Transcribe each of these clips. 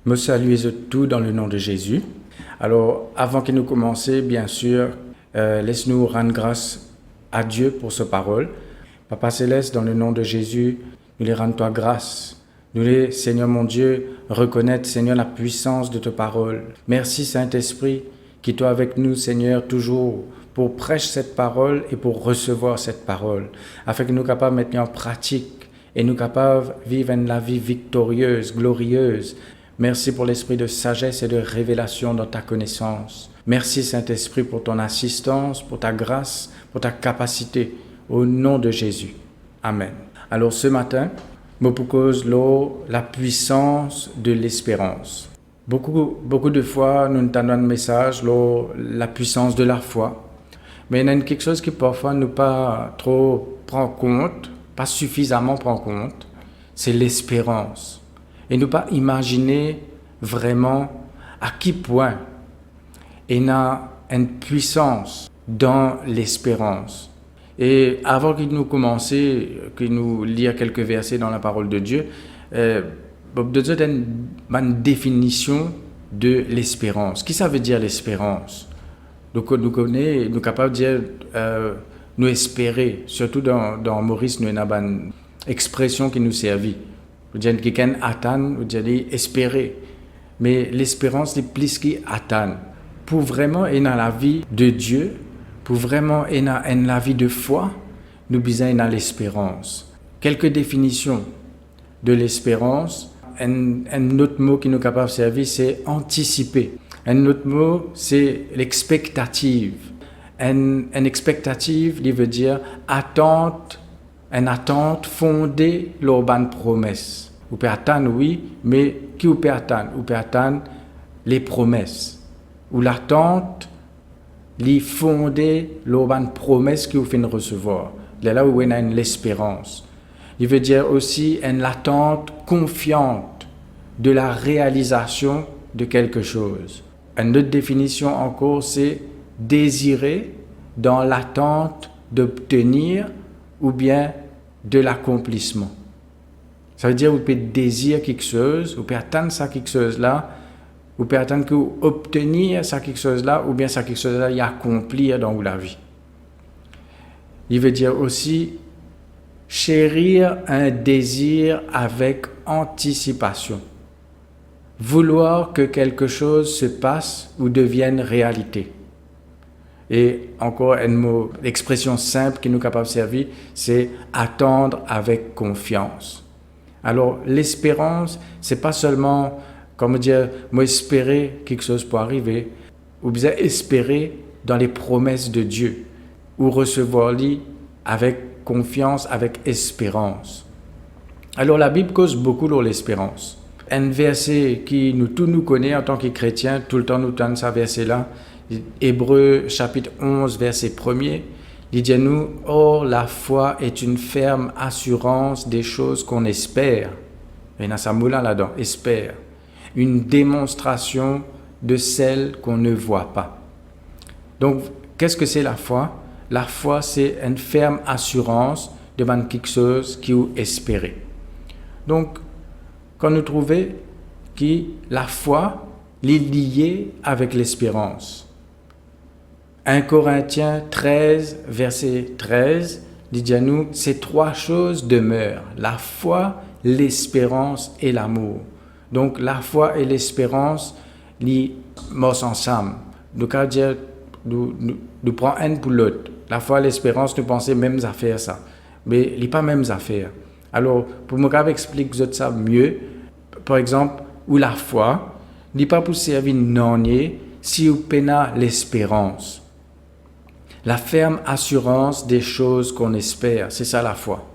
Me saluez tout dans le nom de Jésus. Alors, avant que nous commencions, bien sûr, laisse-nous rendre grâce à Dieu pour sa parole. Papa Céleste, dans le nom de Jésus, nous les rendons toi grâce. Nous les, Seigneur mon Dieu, reconnaître, Seigneur, la puissance de ta parole. Merci, Saint-Esprit, qui toi avec nous, Seigneur, toujours pour prêcher cette parole et pour recevoir cette parole, afin que nous soyons capables de mettre en pratique et nous capables de vivre une vie victorieuse, glorieuse. Merci pour l'esprit de sagesse et de révélation dans ta connaissance. Merci, Saint-Esprit, pour ton assistance, pour ta grâce, pour ta capacité. Au nom de Jésus. Amen. Alors ce matin, je propose la puissance de l'espérance. Beaucoup de fois, nous entendons un message, la puissance de la foi. Mais il y a quelque chose qui parfois nous pas trop prend compte, pas suffisamment prend compte, c'est l'espérance. Et nous pas imaginer vraiment à quel point il y a une puissance dans l'espérance. Et avant que nous commençons, que nous lire quelques versets dans la parole de Dieu, Bob de Dieu donne une définition de l'espérance. Qu'est-ce que ça veut dire l'espérance? Donc nous connaissons, nous sommes capables de dire, nous espérer, surtout dans Maurice, nous avons une expression qui nous servit. Nous disons quelqu'un attend, nous disons espérer. Mais l'espérance, c'est plus qu'attendre. Pour vraiment être dans la vie de Dieu, pour vraiment être dans la vie de foi, nous besoin dans l'espérance. Quelques définitions de l'espérance. Un autre mot qui nous est capable de servir, c'est anticiper. Un autre mot, c'est l'expectative. Une expectative, il veut dire attente, une attente fondée sur une promesse. Vous pouvez attendre, oui, mais qui vous peut attendre? Vous pouvez attendre les promesses. Ou l'attente, les fondée sur une promesse que vous faites recevoir. C'est là où il y a l'espérance. Il veut dire aussi une attente confiante de la réalisation de quelque chose. Une autre définition encore, c'est désirer dans l'attente d'obtenir ou bien de l'accomplissement. Ça veut dire que vous pouvez désirer quelque chose, vous pouvez attendre ça quelque chose là, vous pouvez attendre que vous obtenir ça quelque chose là, ou bien ça quelque chose là, y accomplir dans la vie. Il veut dire aussi chérir un désir avec anticipation. Vouloir que quelque chose se passe ou devienne réalité. Et encore l'expression simple qui nous est capable de servir, c'est attendre avec confiance. Alors l'espérance, c'est pas seulement, comme dire, moi espérer quelque chose pour arriver, ou bien espérer dans les promesses de Dieu, ou recevoir-les avec confiance, avec espérance. Alors la Bible cause beaucoup sur l'espérance. Un verset qui tous nous connaît en tant que chrétiens, tout le temps nous donne ce verset-là, Hébreux chapitre 11, verset 1er, il dit à nous, « Or la foi est une ferme assurance des choses qu'on espère. » Il y a ça moulin là-dedans, espère. Une démonstration de celles qu'on ne voit pas. Donc, qu'est-ce que c'est la foi? La foi, c'est une ferme assurance devant quelque chose qui est espéré. Donc, quand nous trouvons que la foi est liée avec l'espérance. 1 Corinthiens 13, verset 13, dit à nous, ces trois choses demeurent, la foi, l'espérance et l'amour. Donc, la foi et l'espérance, ils marchent ensemble. Donc, à dire, nous prenons un pour l'autre. La foi et l'espérance, nous pensons mêmes affaires, ça. Mais il n'est pas mêmes affaires. Alors, pour me expliquer ça mieux, par exemple, où la foi, n'est pas pour servir non si vous peinez l'espérance. La ferme assurance des choses qu'on espère, c'est ça la foi.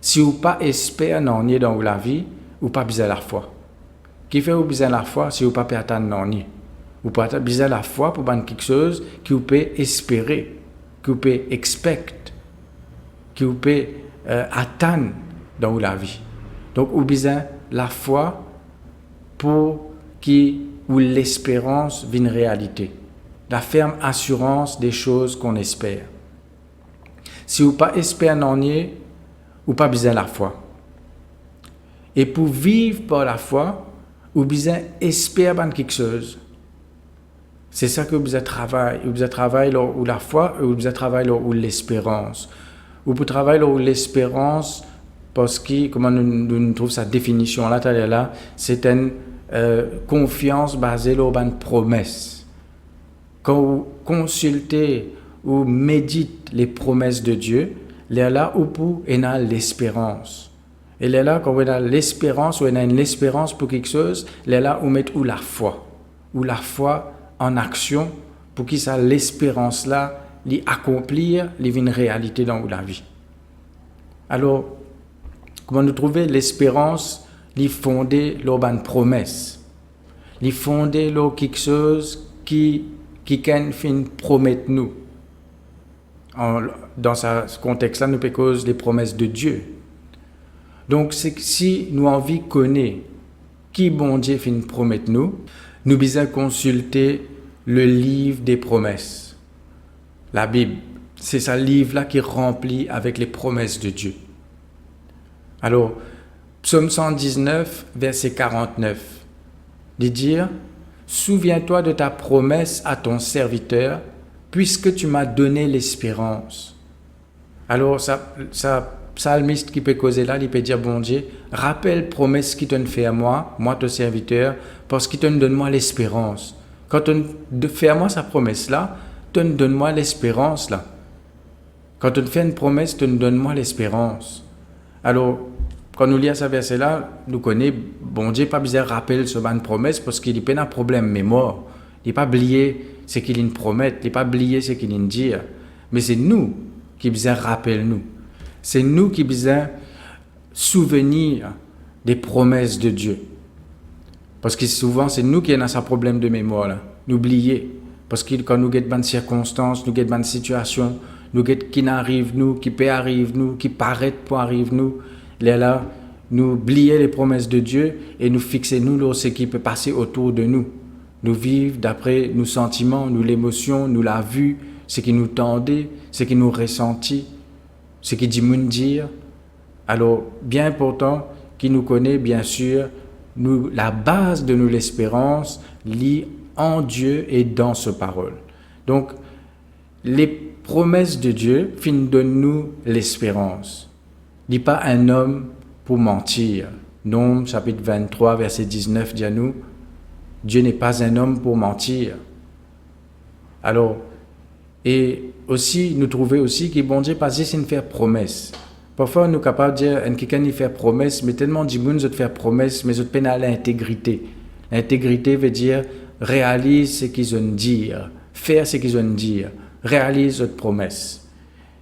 Si vous pas espère non dans la vie, vous pas besoin la foi. Qui fait vous besoin la foi si vous pas attendre non vous pas besoin la foi pour quelque chose que vous pouvez espérer, que vous pouvez expect, que vous pouvez attendre dans la vie. Donc vous besoin la foi pour où l'espérance vienne réalité. La ferme assurance des choses qu'on espère. Si vous pas espère non ou pas besoin la foi. Et pour vivre par la foi, ou bien espère ban quelque chose. C'est ça que vous travaillez. Vous travaillez là où la foi, ou vous travaillez là où l'espérance. Ou vous travaillez là où l'espérance, parce que, comment nous trouvons sa définition là, c'est une confiance basée sur une promesse. Quand vous consultez ou méditez les promesses de Dieu, là où vous avez l'espérance. Et là, quand vous avez l'espérance, ou une espérance pour quelque chose, là où vous mettez où la foi. Ou la foi en action pour que ça l'espérance là l'accomplir une réalité dans la vie. Alors comment nous trouver l'espérance fondée sur une promesse, fondée sur quelque chose qui can fin promettre nous. Dans ce contexte là nous peut cause les promesses de Dieu. Donc c'est que si nous envie connaître qui bon Dieu fin promettre nous besoin consulter le livre des promesses. La Bible, c'est ce livre-là qui est rempli avec les promesses de Dieu. Alors, Psaume 119, verset 49, dit dire « Souviens-toi de ta promesse à ton serviteur, puisque tu m'as donné l'espérance. » Alors, ça psalmiste qui peut causer là, il peut dire « Bon Dieu, rappelle promesse qui te fait à moi ton serviteur, parce qu'il te donne moi l'espérance. » Quand on fait à moi sa promesse-là, tu donne-moi l'espérance là. Quand on fait une promesse, tu donne-moi l'espérance. Alors, quand nous lisons ce verset-là, nous connaissons, bon Dieu, pas besoin de rappeler ce ban de promesse parce qu'il n'y a pas un problème mémoire. Il n'est pas oublié ce qu'il nous promet, il n'est pas oublié ce qu'il nous dit. Mais c'est nous qui besoin rappeler nous. C'est nous qui besoin souvenir des promesses de Dieu. Parce que souvent, c'est nous qui avons ce problème de mémoire. Là. N'oubliez. Parce que quand nous avons des circonstances, nous avons des situations, nous avons qui n'arrive nous, qui peut arriver nous, qui paraît pour arriver nous, là, nous oublions les promesses de Dieu et nous fixons nous sur ce qui peut passer autour de nous. Nous vivons d'après nos sentiments, nous l'émotion, nous la vue, ce qui nous tendait, ce qui nous ressentit, ce qui dit nous dire. Alors, bien important, qui nous connaît, bien sûr, nous, la base de notre espérance lie en Dieu et dans sa parole. Donc, les promesses de Dieu donnent-nous l'espérance. Il n'est pas un homme pour mentir. Nombre, chapitre 23, verset 19, dit à nous, Dieu n'est pas un homme pour mentir. Alors, et aussi, nous trouvons aussi que bon Dieu pas juste une faire promesse. Parfois, nous sommes capables de dire, quelqu'un y fait promesse, mais tellement de gens de faire promesse, mais ils peine à l'intégrité. L'intégrité veut dire réalise ce qu'ils ont dit, faire ce qu'ils ont dit, réalise votre promesse.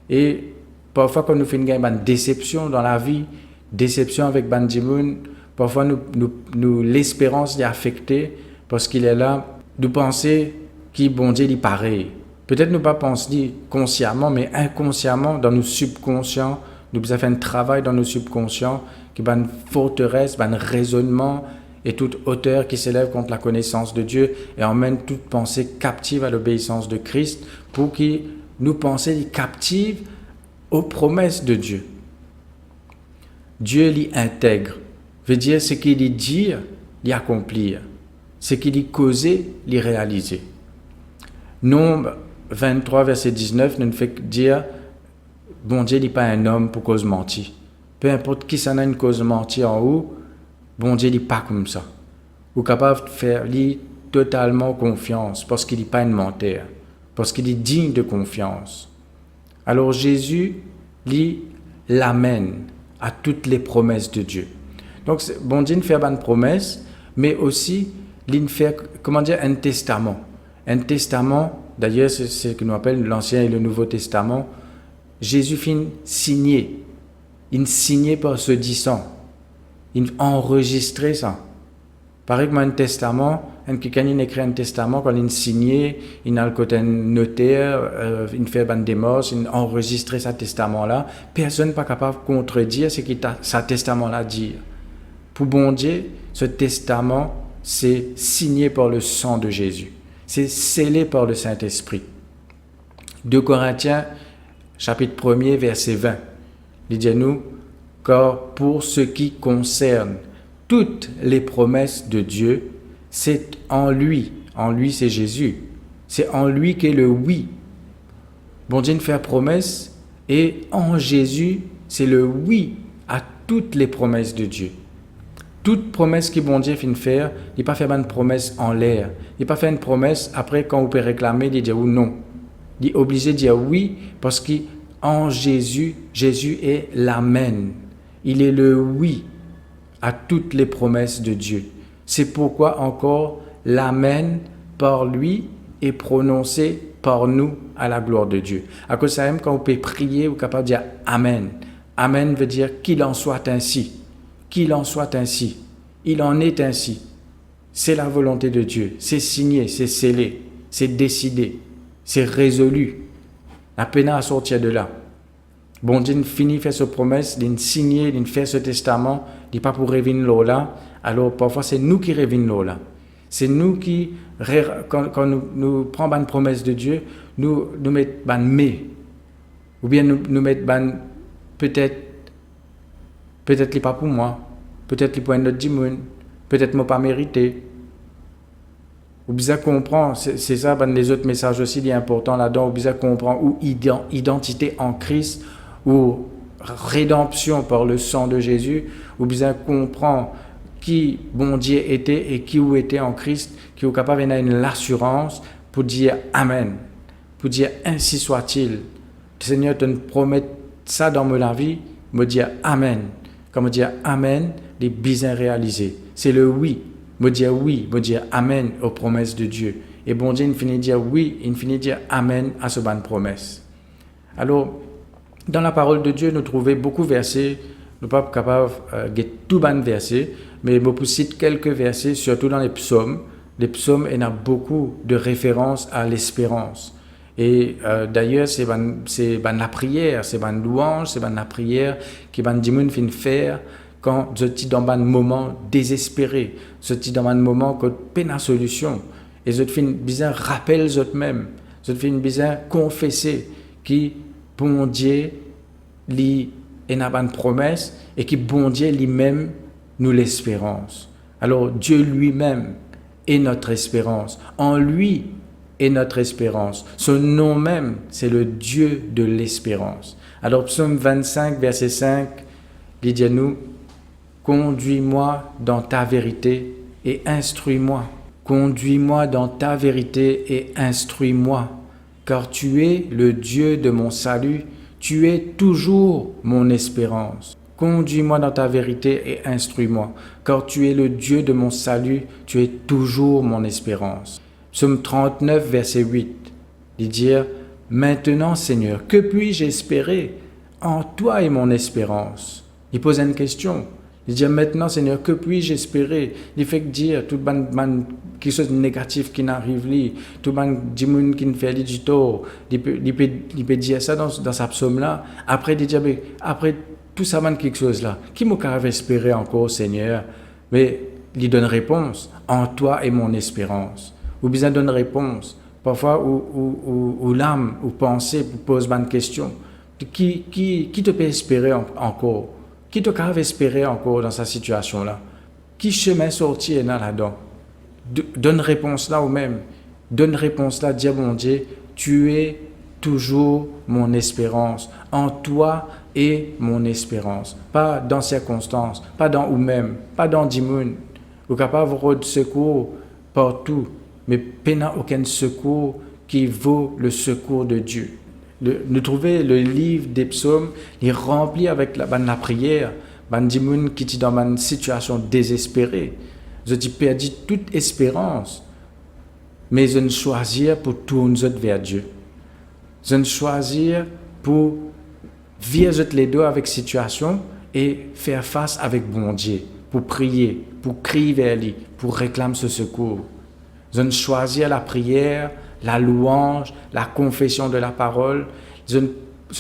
Et parfois, quand nous faisons une déception dans la vie, déception avec Bandimoun, parfois nous l'espérance est affectée parce qu'il est là, nous pensons qu'il bon Dieu est pareil. Peut-être nous pas penser consciemment, mais inconsciemment, dans nos subconscients, nous avons fait un travail dans nos subconscients qui est une forteresse, un raisonnement et toute hauteur qui s'élève contre la connaissance de Dieu et emmène toute pensée captive à l'obéissance de Christ pour que nous pensions captives aux promesses de Dieu. Dieu l'y intègre, veut dire ce qu'il dit, l'y accomplir, ce qu'il y causé, l'y réaliser. Nombre 23, verset 19, nous fait dire bon Dieu n'est pas un homme pour cause mentir. Peu importe qui s'en a une cause mentir en haut, bon Dieu n'est pas comme ça. Vous êtes capable de faire lui totalement confiance parce qu'il n'est pas un menteur, parce qu'il est digne de confiance. Alors Jésus lui l'amène à toutes les promesses de Dieu. Donc bon Dieu ne fait pas une promesse, mais aussi il fait un testament. Un testament, d'ailleurs c'est ce que nous appelons l'Ancien et le Nouveau Testament. Jésus finit signé. Il signait par ce disant. Il enregistrait ça. Pareil comme un testament, quelqu'un écrit un testament, quand il signait, il a le côté notaire, il fait un démos, il enregistre ce testament-là. Personne n'est pas capable de contredire ce que ce testament-là dit. Pour bon Dieu, ce testament, c'est signé par le sang de Jésus. C'est scellé par le Saint-Esprit. 2 Corinthiens, chapitre 1er, verset 20. Il dit à nous, car pour ce qui concerne toutes les promesses de Dieu, c'est en lui. En lui, c'est Jésus. C'est en lui qu'est le oui. Bon Dieu nous fait promesse et en Jésus, c'est le oui à toutes les promesses de Dieu. Toute promesse que bon Dieu finit faire, il n'est pas faire une promesse en l'air. Il n'est pas faire une promesse après quand vous pouvez réclamer, il dit ou non. Il est obligé de dire oui parce qu'en Jésus, Jésus est l'Amen. Il est le oui à toutes les promesses de Dieu. C'est pourquoi encore l'Amen par lui est prononcé par nous à la gloire de Dieu. À cause de ça, même quand vous pouvez prier, vous êtes capable de dire Amen. Amen veut dire qu'il en soit ainsi. Qu'il en soit ainsi. Il en est ainsi. C'est la volonté de Dieu. C'est signé, c'est scellé, c'est décidé, c'est résolu. La peine à sortir de là. Bon Dieu finit faire cette promesse, il signé, il fait ce testament, il n'est pas pour revenir là. Alors parfois c'est nous qui revenons là. C'est nous qui, quand nous prenons une promesse de Dieu, nous mettons ban mais. Ou bien nous mettons ban peut-être il n'est pas pour moi, peut-être il pour un autre dimanche, peut-être moi pas mérité. Ou bien comprend, c'est ça, ben, les autres messages aussi, il est important là-dedans, ou bien comprend, ou identité en Christ, ou rédemption par le sang de Jésus, ou bien comprend qui bon Dieu était et qui ou était en Christ, qui est capable d'avoir l'assurance pour dire Amen, pour dire ainsi soit-il. Le Seigneur te promet ça dans ma vie, me dire Amen. Quand me dire Amen, les besoins réalisés. C'est le oui. Me dire oui, me dire Amen aux promesses de Dieu. Et bon Dieu, il finit de dire oui, il finit de dire Amen à ce bonne promesse. Alors, dans la parole de Dieu, nous trouvons beaucoup de versets. Nous ne sommes pas capables de tout bon versets, mais je cite quelques versets, surtout dans les psaumes. Les psaumes, il y a beaucoup de références à l'espérance. Et d'ailleurs, c'est la prière, c'est la louange, c'est la prière qui va nous faire quand je suis dans un moment désespéré, je suis dans un moment que pas de solution. Et je fais besoin rappel même, je fais besoin confesser qui bon Dieu lui est une promesse et qui bon Dieu lui-même nous l'espérance. Alors Dieu lui-même est notre espérance. En lui est notre espérance. Son nom même, c'est le Dieu de l'espérance. Alors psaume 25, verset 5, il dit à nous, conduis-moi dans ta vérité et instruis-moi. Conduis-moi dans ta vérité et instruis-moi, car tu es le Dieu de mon salut, tu es toujours mon espérance. Conduis-moi dans ta vérité et instruis-moi, car tu es le Dieu de mon salut, tu es toujours mon espérance. Psaume 39, verset 8, il dit « Maintenant, Seigneur, que puis-je espérer? En toi est mon espérance. » Il pose une question. Il dit « Maintenant, Seigneur, que puis-je espérer? » Il fait dire tout quelque chose de négatif qui n'arrive pas, tout le monde qui ne fait du tort. Il peut dire ça dans sa psaume-là. Après, il dit « Après tout ça, quelque chose là, qui m'a espérer encore, Seigneur? » Mais il donne réponse « En toi est mon espérance. » Ou bien donne réponse. Parfois, où l'âme, ou pensée, pose une question. Qui te peut espérer encore? Qui te peut espérer encore dans sa situation-là? Qui chemin sortir là-dedans? Donne réponse là ou même. Donne réponse là, dis à mon Dieu, tu es toujours mon espérance. En toi est mon espérance. Pas dans circonstances, pas dans ou même, pas dans dimoun. Ou capable de secours partout. Mais pas n'a aucun secours qui vaut le secours de Dieu. Nous trouvons le livre des psaumes, il est rempli avec la prière, des gens qui sont dans une situation désespérée. Je dis perdu toute espérance, mais je ne choisir pour tourner vers Dieu. Je ne choisir pour vivre les deux avec situation et faire face avec bon Dieu, pour prier, pour crier vers lui, pour réclamer ce secours. Je ne choisir la prière, la louange, la confession de la parole. Je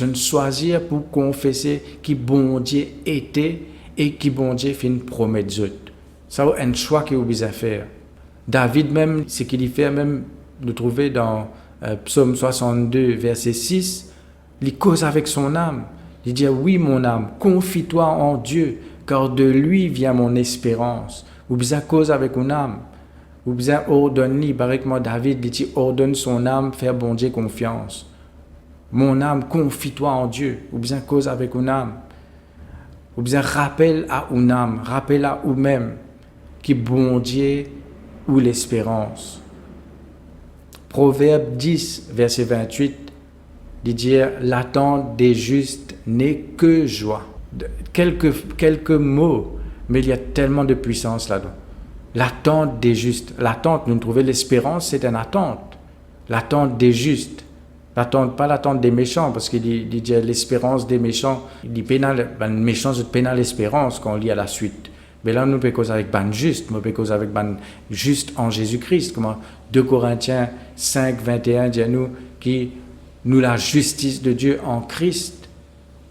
ne choisir pour confesser qui bon Dieu était et qui bon Dieu fait une promesse. Ça c'est un choix qu'il a besoin de faire. David même, ce qu'il fait même, nous trouver dans Psaume 62, verset 6, il cause avec son âme. Il dit, oui mon âme, confie-toi en Dieu, car de lui vient mon espérance. Ou bien cause avec une âme. Ou bien ordonne-lui, barricement David, dit ordonne son âme, faire bon Dieu confiance. Mon âme, confie-toi en Dieu. Ou bien cause avec une âme. Ou bien rappelle à une âme, rappelle à vous-même, qui bon Dieu ou l'espérance. Proverbe 10, verset 28, dit dire l'attente des justes n'est que joie. Quelques mots, mais il y a tellement de puissance là-dedans. L'attente des justes. L'attente, nous trouvons l'espérance, c'est une attente. L'attente des justes. L'attente, pas l'attente des méchants, parce qu'il dit l'espérance des méchants. Il dit les méchants, c'est pénal l'espérance quand on lit à la suite. Mais là, nous pouvons causer avec ban juste, nous pouvons causer avec ban juste en Jésus-Christ. Comment 2 Corinthiens 5, 21 dit à nous qui nous la justice de Dieu en Christ.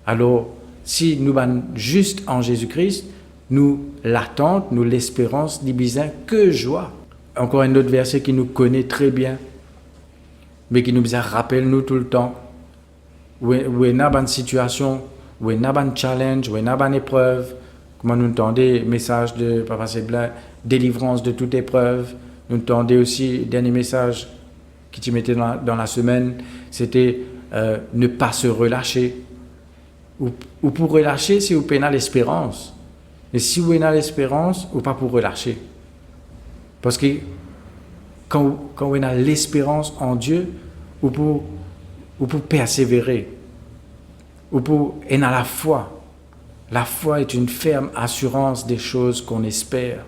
Alors, si nous ban juste en Jésus-Christ, nous l'attente, nous l'espérance d'Ibizin que joie. Encore un autre verset qui nous connaît très bien, mais qui nous rappelle nous tout le temps. Où est une situation, où est une challenge, où est une épreuve. Comment nous entendez message de Papa Sebla, délivrance de toute épreuve. Nous entendez aussi dernier message qui tu mettais dans la semaine, c'était ne pas se relâcher. Ou pour relâcher, c'est vous pénal l'espérance. Et si vous avez l'espérance, ou pas pour relâcher. Parce que quand vous avez l'espérance en Dieu, ou pour persévérer, ou pour être dans la foi. La foi est une ferme assurance des choses qu'on espère.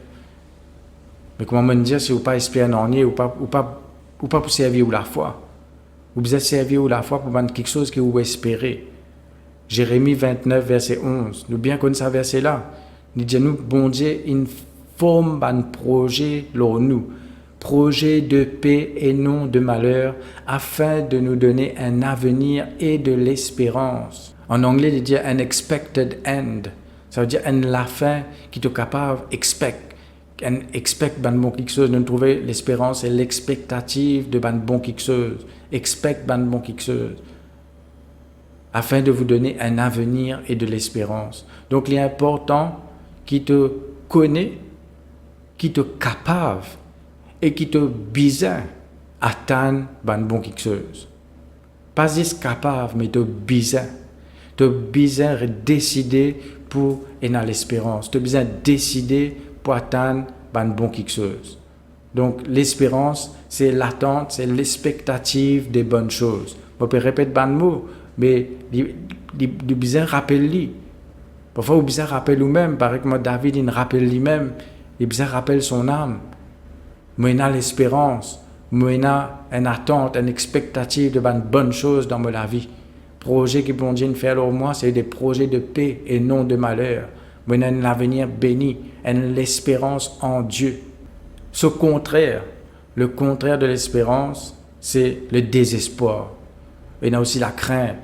Mais comment me dire si vous pas espérer en rien, ou pas pour servir ou la foi. Vous êtes servir ou la foi pour quelque chose que vous espérez. Jérémie 29, verset 11. Nous bien connaissons ce verset-là. Nous disons, bon Dieu, une forme un projet pour nous. Projet de paix et non de malheur, afin de nous donner un avenir et de l'espérance. En anglais, il dit an expected end. Ça veut dire la fin qui est capable expect. Expect ban bon quelque chose. Nous trouvons l'espérance et l'expectative de ban bon quelque chose. Expect ban bon quelque chose. Afin de vous donner un avenir et de l'espérance. Donc, il est important qui te connaît, qui te capable et qui te besoin atteindre ban bon quelque chose. Pas juste capable, mais te besoin. Tu as besoin de décider pour être dans l'espérance. Tu as besoin de décider pour atteindre un bon quelque chose. Donc, l'espérance, c'est l'attente, c'est l'expectative des bonnes choses. On peut répéter un mot, mais il besoin de rappeler. Parfois, il besoin de rappeler lui-même. Par exemple, David, il rappelle lui-même. Il besoin de rappeler son âme. Moi, il a l'espérance. Moi, il a une attente, une expectative de bonnes choses dans ma vie. Projets qui vont Dieu faire pour moi, c'est des projets de paix et non de malheur. Moi, il a un avenir béni, l'espérance en Dieu. Ce contraire, le contraire de l'espérance, c'est le désespoir. Il y a aussi la crainte.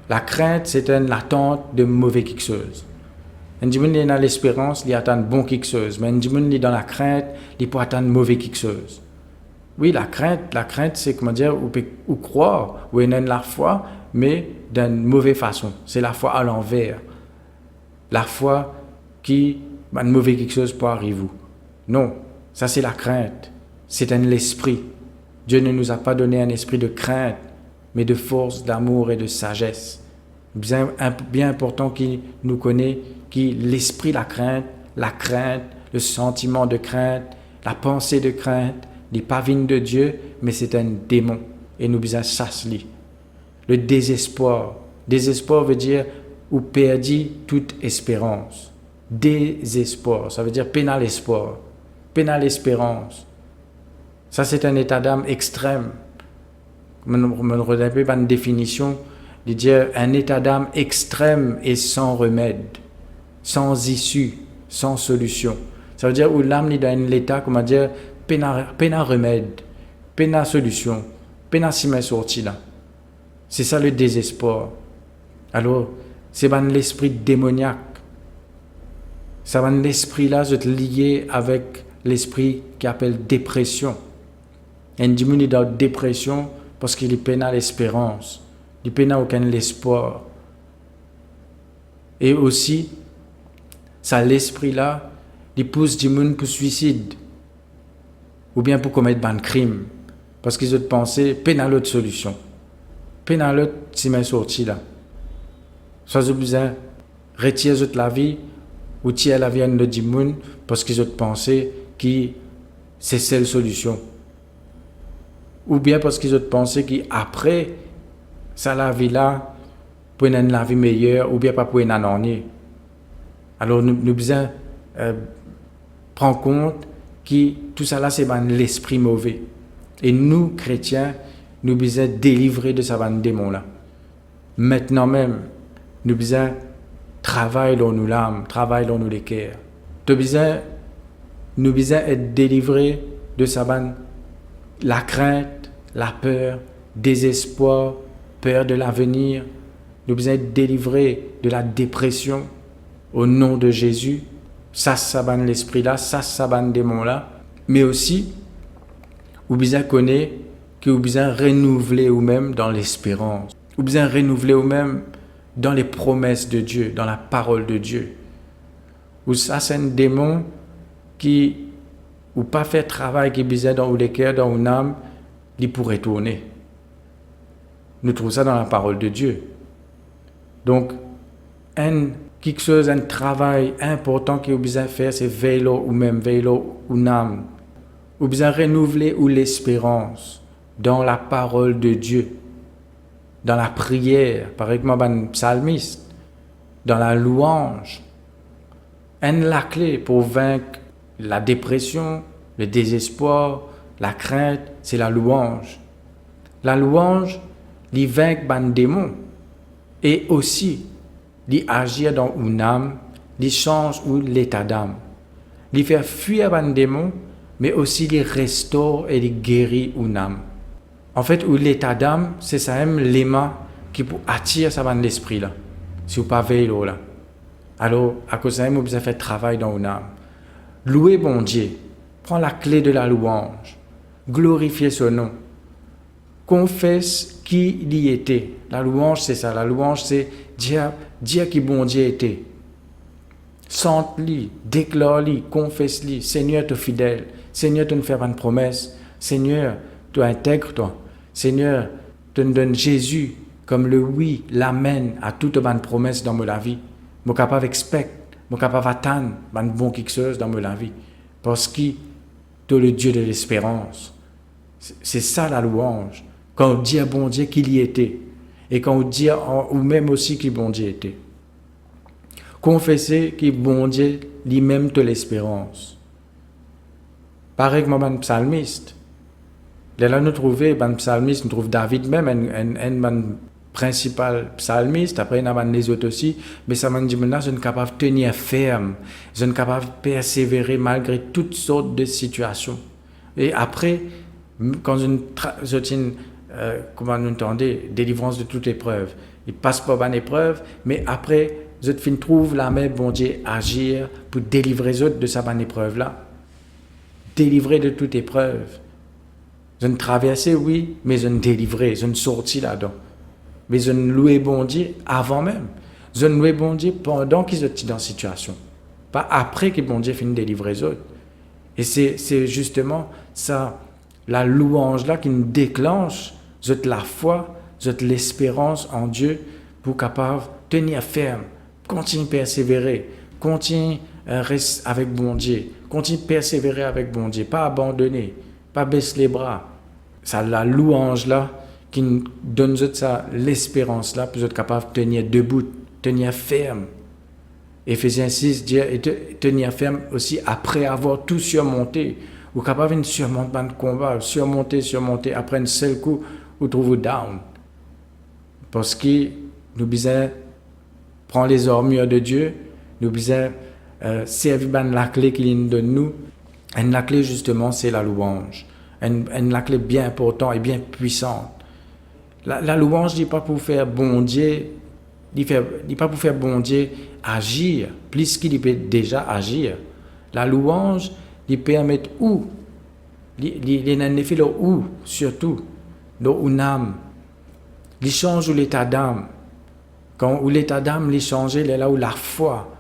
La crainte, c'est une attente de mauvais quelque chose. Un dimanche, il est dans l'espérance, il attend bon quelque chose. Mais un dimanche, il est dans la crainte, il peut attendre mauvais quelque chose. Oui, la crainte, c'est comment dire, ou croire, ou une la foi, mais d'une mauvaise façon. C'est la foi à l'envers. La foi qui, un mauvais quelque chose peut arriver. Non, ça c'est la crainte. C'est l'esprit. Dieu ne nous a pas donné un esprit de crainte, mais de force, d'amour et de sagesse. Bien important qu'il nous connaît, qui l'esprit, la crainte, le sentiment de crainte, la pensée de crainte, n'est pas vigne de Dieu, mais c'est un démon. Et nous besoin chasser. Le désespoir. Désespoir veut dire ou perdit toute espérance. Désespoir, ça veut dire pénal espoir, pénal espérance. Ça, c'est un état d'âme extrême. Je me redonne une définition de dire un état d'âme extrême et sans remède, sans issue, sans solution. Ça veut dire où l'âme est dans l'état, comment dire, peine à remède, peine à solution, peine à s'y mettre sorti là. C'est ça le désespoir. Alors, c'est l'esprit démoniaque. Ça va l'esprit là, c'est lié avec l'esprit qui appelle dépression. Un démon est dans la dépression parce qu'il est peine à l'espérance, il peine à aucun espoir. Et aussi, Ça, l'esprit-là, il pousse du monde pour suicide. Ou bien pour commettre un crime. Parce qu'ils ont pensé, peine à l'autre solution. Peine à l'autre, si m'est sorti là. Soit ils ont besoin retirer la vie, ou tirer la vie à l'autre du monde, parce qu'ils ont pensé que c'est celle solution. Ou bien parce qu'ils ont pensé qu'après, ça la vie là, pour une la vie meilleure, ou bien pas pour une année. Alors nous devons prendre compte que tout ça là, c'est l'esprit mauvais. Et nous, chrétiens, nous devons délivrer de ce démon là. Maintenant même, nous devons travailler dans nos l'âme, travailler dans nos cœurs. Nous devons être délivrés de ça la crainte, la peur, désespoir, peur de l'avenir. Nous devons être délivrés de la dépression au nom de Jésus. Ça l'esprit là, ça démon là. Mais aussi, nous devons connaître que nous devons renouveler nous-mêmes dans l'espérance. Nous devons renouveler nous-mêmes dans les promesses de Dieu, dans la parole de Dieu. Ou ça, c'est un démon qui, ou pas fait travail qui bizarre dans les cœurs, dans une âme, il pourrait tourner. Nous trouvons ça dans la parole de Dieu. Donc, quelque chose, un travail important que vous besoin faire, c'est veiller ou même veiller ou âme. Vous besoin renouveler ou l'espérance dans la parole de Dieu, dans la prière, par exemple, un psalmiste, dans la louange. La clé pour vaincre la dépression, le désespoir, la crainte, c'est la louange. La louange, il vaincre un démon et aussi il agir dans une âme, il change l'état d'âme. Il fait fuir un démon, mais aussi il restaure et il guérit une âme. En fait, l'état d'âme, c'est ça même l'aimant qui peut attirer ça dans l'esprit là. Si vous pas veillez là. Alors, à cause de ça, vous avez fait travail dans une âme. Louez bon Dieu. Prends la clé de la louange. Glorifiez son nom. Confesse qui il y était. La louange, c'est ça. La louange, c'est dire qui bon Dieu était. Sente-lui, déclare-lui, confesse-lui. Seigneur, tu es fidèle. Seigneur, tu nous fais une promesse. Seigneur, tu intègres toi. Seigneur, tu nous donnes Jésus comme le oui, l'amen à toute bonne promesse dans ma vie. Je suis capable d'expecter, je suis capable d'attendre un bon quelque chose dans ma vie. Parce que tu es le Dieu de l'espérance. C'est ça la louange. Quand on dit à bon Dieu qu'il y était. Et quand on dit ou même aussi qu'il bon Dieu était. Confesser que bon Dieu lui-même de l'espérance. Pareil que un psalmiste. Là, nous trouvons un psalmiste, nous trouvons David même, un principal psalmiste, après il y a les autres aussi, mais ça m'a dit maintenant, je suis capable de tenir ferme, je suis capable de persévérer malgré toutes sortes de situations. Et après, quand je tiens, comment nous entendez, délivrance de toute épreuve, il passe par une épreuve, mais après, je trouve la main, bon Dieu, agir pour délivrer les autres de cette bonne épreuve-là. Délivrer de toute épreuve. Je ne traversais, oui, mais je ne délivrais, je ne sortis là-dedans. Mais je ne louais bon Dieu avant même. Je ne louais bon Dieu pendant qu'ils étaient dans la situation. Pas après que bon Dieu finit de délivrer les autres. Et c'est justement ça, la louange là qui nous déclenche, la foi, l'espérance en Dieu pour capable tenir ferme, continuer à persévérer, continuer à rester avec bon Dieu, continuer à persévérer avec bon Dieu, pas abandonner, pas baisser les bras. Ça, la louange là, qui nous donne ça, l'espérance là, pour être capable de tenir debout, tenir ferme. Éphésiens 6 dit tenir ferme aussi après avoir tout surmonté. Ou capable de surmonter un combat, surmonter, après un seul coup, vous trouvez down. Parce que nous devons prendre les armures de Dieu, nous devons servir la clé qu'il nous donne nous. Et la clé justement, c'est la louange. La clé bien importante et bien puissante. La louange n'est pas pour faire bon Dieu, n'est pas pour faire bon Dieu agir, plus qu'il peut déjà agir. La louange, il permet où, il en effet où, surtout, dans une âme. Il change l'état d'âme. Quand l'état d'âme il change, il est là où la foi,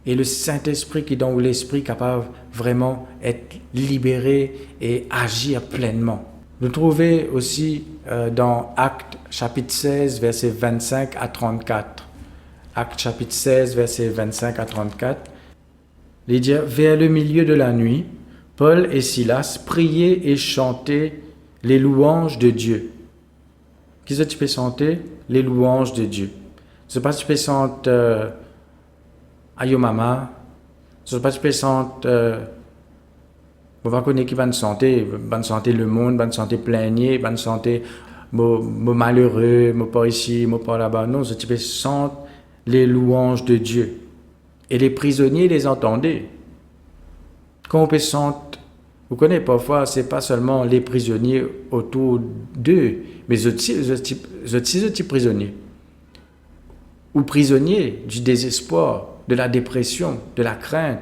Et le Saint-Esprit qui est dans l'Esprit capable vraiment être libéré et agir pleinement. Nous trouvons aussi dans Actes chapitre 16, versets 25 à 34. Actes chapitre 16, versets 25 à 34. Il dit, vers le milieu de la nuit, Paul et Silas priaient et chantaient les louanges de Dieu. Qu'est-ce que tu peux chanter? Les louanges de Dieu. Je ne sais pas si tu peux chanter Ayo Mama. Je ne sais pas si tu peux chanter... on va connaître qui va chanter le monde, va chanter plaigner, va chanter mo malheureux, mo pas ici, mo pas là-bas. Non, ce type chante les louanges de Dieu. Et les prisonniers les entendaient. Quand on peut chanter, vous connaissez parfois, c'est pas seulement les prisonniers autour d'eux, mais je type prisonnier. Ou prisonnier du désespoir, de la dépression, de la crainte.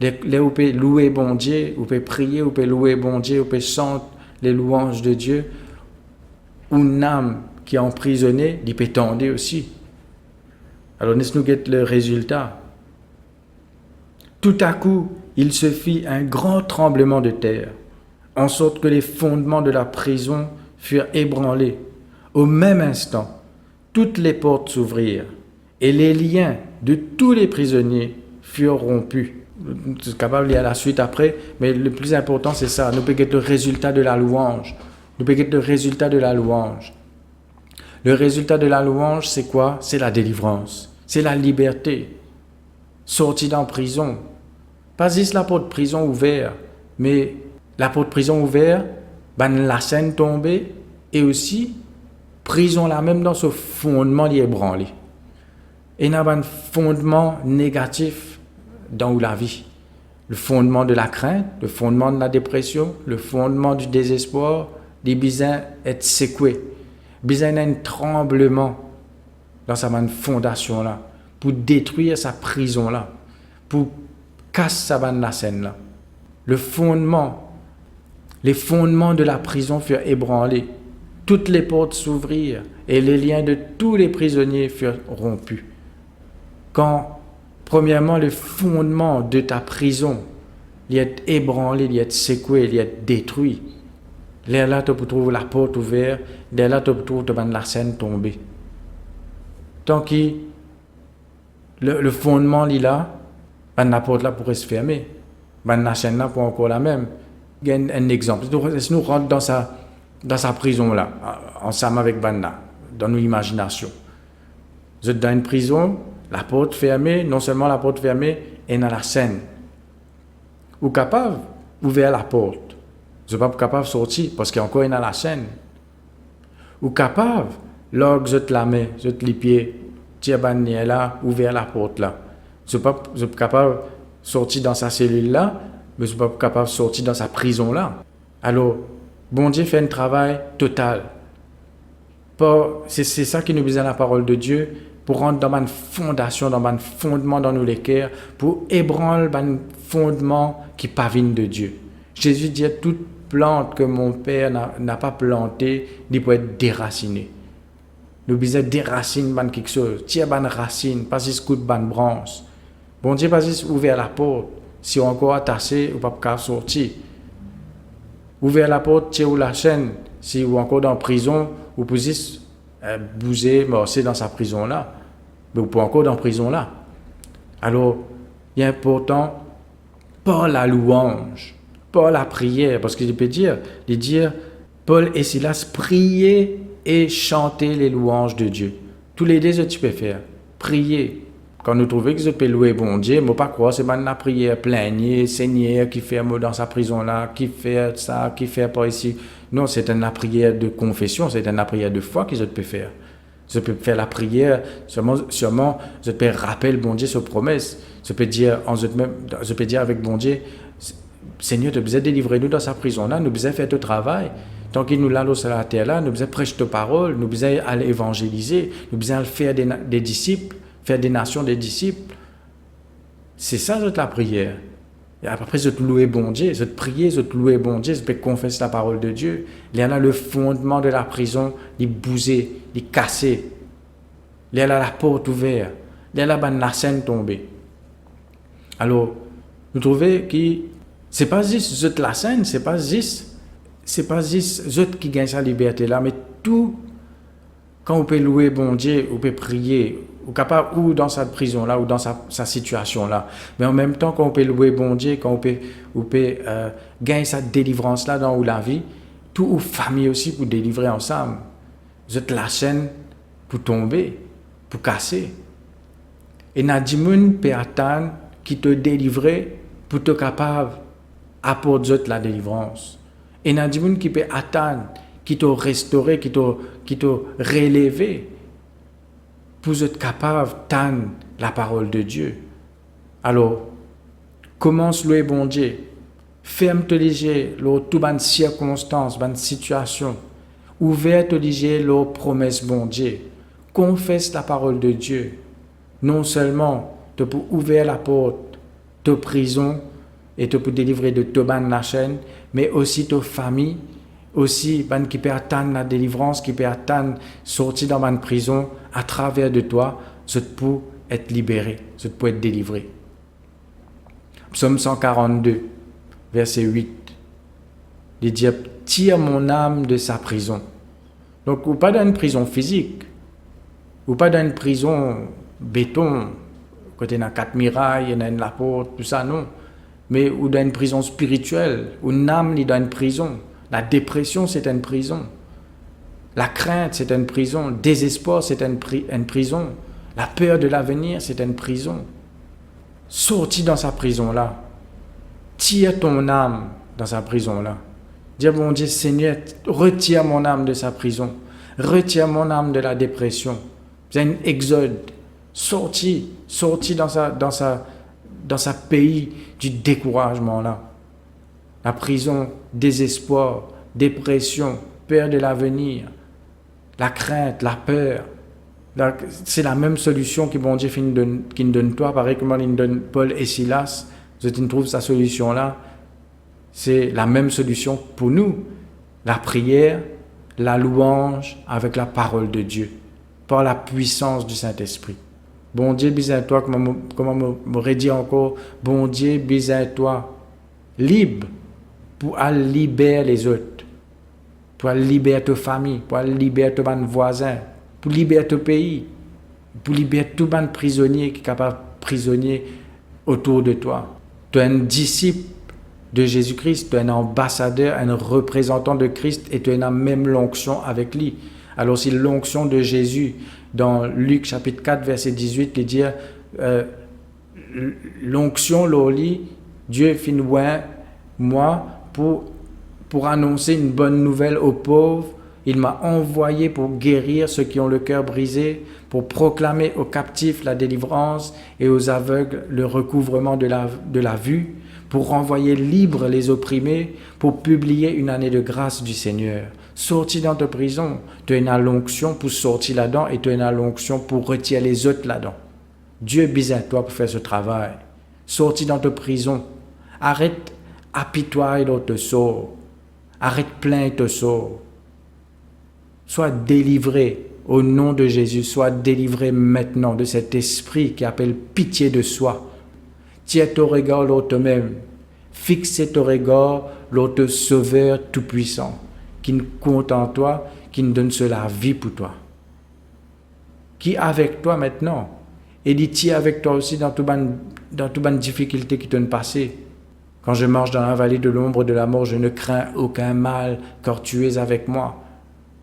Là où on peut louer bon Dieu, où on peut prier, où on peut louer bon Dieu, où on peut chanter les louanges de Dieu. Une âme qui est emprisonnée, il peut tendre aussi. Alors, nous guette le résultat. Tout à coup, il se fit un grand tremblement de terre, en sorte que les fondements de la prison furent ébranlés. Au même instant, toutes les portes s'ouvrirent, et les liens de tous les prisonniers furent rompus. Je suis capable de lire la suite après, mais le plus important, c'est ça. Nous pouvons guetter le résultat de la louange. Nous pouvons guetter le résultat de la louange. Le résultat de la louange, c'est quoi? C'est la délivrance. C'est la liberté. Sorti d'en prison. Pas juste la porte de prison ouverte, mais la porte de prison ouverte, la scène tombée, et aussi, prison là même dans ce fondement qui est ébranlé. Et il y a un fondement négatif dans la vie. Le fondement de la crainte, le fondement de la dépression, le fondement du désespoir, des besoins être secoués. Besoin d'un tremblement dans sa fondation là, pour détruire sa prison là, pour casser la scène là. Les fondements de la prison furent ébranlés. Toutes les portes s'ouvrirent et les liens de tous les prisonniers furent rompus. Quand, premièrement, le fondement de ta prison, il est ébranlé, il est secoué, il est détruit. Là, tu peux trouver la porte ouverte, là, tu peux trouver la scène tombée. Tant que le fondement est là, la porte là pourrait se fermer. La scène là pour encore la même. Il y a un exemple. Si nous rentrons dans sa prison là, ensemble avec Banna, dans nos imaginations. Vous êtes dans une prison, la porte fermée, non seulement la porte fermée, et dans la scène. Vous êtes capable d'ouvrir la porte. Vous n'êtes pas capable de sortir parce qu'il y a encore une à la scène. Vous êtes capable, là, vous êtes la main, vous êtes les pieds, tiens là, ouvrir la porte là. Vous n'êtes pas capable de sortir dans sa cellule là, mais vous n'êtes pas capable de sortir dans sa prison là. Alors, bon Dieu fait un travail total. C'est ça qui nous besoin la parole de Dieu, pour rentrer dans une fondation, dans un fondement dans nos cœurs, pour ébranler un fondement qui pavine de Dieu. Jésus dit, toute plante que mon Père n'a pas plantée, il peut être déracinée. Nous besoin déraciner quelque chose, tirer une racine, pas juste coup de branche. Bon Dieu, pas juste ouvrir la porte, si on est encore attaché, on ne peut pas sortir. Ouvrir la porte, tirer la chaîne, si on est encore dans la prison, on peut juste bouger, morcer dans sa prison là. Mais on peut encore dans la prison là. Alors, il est important, pas la louange, pas la prière, parce qu'il peut dire, Paul et Silas priaient et chanter les louanges de Dieu. Tous les deux, tu peux faire. Prier. Quand nous trouvons que je peux louer bon Dieu, ne pas croire, c'est la prière, plaigner, Seigneur, qui fait dans sa prison là, qui fait ça, qui fait pas ici. Non, c'est une prière de confession, c'est une prière de foi que je peux faire. Je peux faire la prière, sûrement je peux rappeler bon Dieu ses promesses. Je peux dire avec bon Dieu, Seigneur, tu as besoin de délivrer nous dans sa prison là, nous besoin faire ton travail. Tant qu'il nous l'a sur la terre là, nous besoin prêcher ta parole, nous besoin aller évangéliser, nous besoin faire des disciples, faire des nations des disciples. C'est ça la prière. Et après, je te louer bon Dieu, je te prier, je te louer bon Dieu, je peux confesser la parole de Dieu. Il y a le fondement de la prison, il bousé, il cassé. Il y a la porte ouverte, il y a la scène tombée. Alors, nous trouvons que c'est pas juste zut la scène, c'est pas juste zut qui gagne sa liberté là, mais tout, quand on peut louer bon Dieu, on peut prier, ou capable, ou dans sa prison là, ou dans sa situation là, mais en même temps, quand on peut louer bon Dieu, quand on peut gagner sa délivrance là dans la vie, tout ou famille aussi pour délivrer ensemble. Zut la scène pour tomber, pour casser. Et Nadimoun peut attendre qui te délivrer pour te capable apporter la délivrance. Et Nadimoun qui peut attendre qui te restaurer, qui te relever pour être capable d'entendre la parole de Dieu. Alors, commence louer bon Dieu. Ferme te liger lors toutes les circonstances, les situations. Ouvert te liger lors promesses bon Dieu. Confesse la parole de Dieu. Non seulement te pour ouvrir la porte de prison et te pour délivrer de toute la chaîne, mais aussi ta famille, aussi qui peut attendre la délivrance, qui peut attendre sortir dans une prison à travers de toi, je peux être libéré, je peux être délivré. Psaume 142, verset 8. Il dit, tire mon âme de sa prison. Donc, ou pas dans une prison physique, ou pas dans une prison béton, côté dans 4 murailles, dans la porte, tout ça, non. Mais ou dans une prison spirituelle, ou une âme est dans une prison. La dépression, c'est une prison. La crainte, c'est une prison. Le désespoir, c'est une prison. La peur de l'avenir, c'est une prison. Sortis dans sa prison-là. Tire ton âme dans sa prison-là. Dis, bon Dieu, Seigneur, retire mon âme de sa prison. Retire mon âme de la dépression. C'est un exode. Sortis dans sa pays du découragement-là. La prison, désespoir, dépression, peur de l'avenir, la crainte, la peur. C'est la même solution que bon Dieu qui nous donne toi, pareil comme il nous donne Paul et Silas. Je trouve sa solution-là. C'est la même solution pour nous. La prière, la louange avec la parole de Dieu, par la puissance du Saint-Esprit. Bon Dieu, bisous à toi, comment me redire encore, bon Dieu, bisous à toi, libre pour aller libérer les autres, pour aller libérer ta famille, pour aller libérer tes voisins, pour libérer ton pays, pour libérer tout le prisonnier qui est capable de prisonnier autour de toi. Tu es un disciple de Jésus-Christ, tu es un ambassadeur, un représentant de Christ et tu es dans la même l'onction avec lui. Alors si l'onction de Jésus, dans Luc chapitre 4, verset 18, il dit l'onction, l'oli, Dieu fit moi pour annoncer une bonne nouvelle aux pauvres. Il m'a envoyé pour guérir ceux qui ont le cœur brisé, pour proclamer aux captifs la délivrance et aux aveugles le recouvrement de la vue, pour renvoyer libres les opprimés, pour publier une année de grâce du Seigneur. Sorti dans ta prison, tu as une l'onction pour sortir là-dedans et tu as une l'onction pour retirer les autres là-dedans. Dieu bise à toi pour faire ce travail. Sorti dans ta prison, arrête apitoyer dans te sort, arrête plaindre te sort. Sois délivré au nom de Jésus, sois délivré maintenant de cet esprit qui appelle pitié de soi. Tiens ton regard sur toi-même, fixe ton regard sur ton Sauveur tout-puissant, qui nous compte en toi, qui nous donne la vie pour toi. Qui est avec toi maintenant, et dit tiens avec toi aussi dans toutes les difficultés qui t'ont passé. Quand je marche dans la vallée de l'ombre de la mort, je ne crains aucun mal, car tu es avec moi.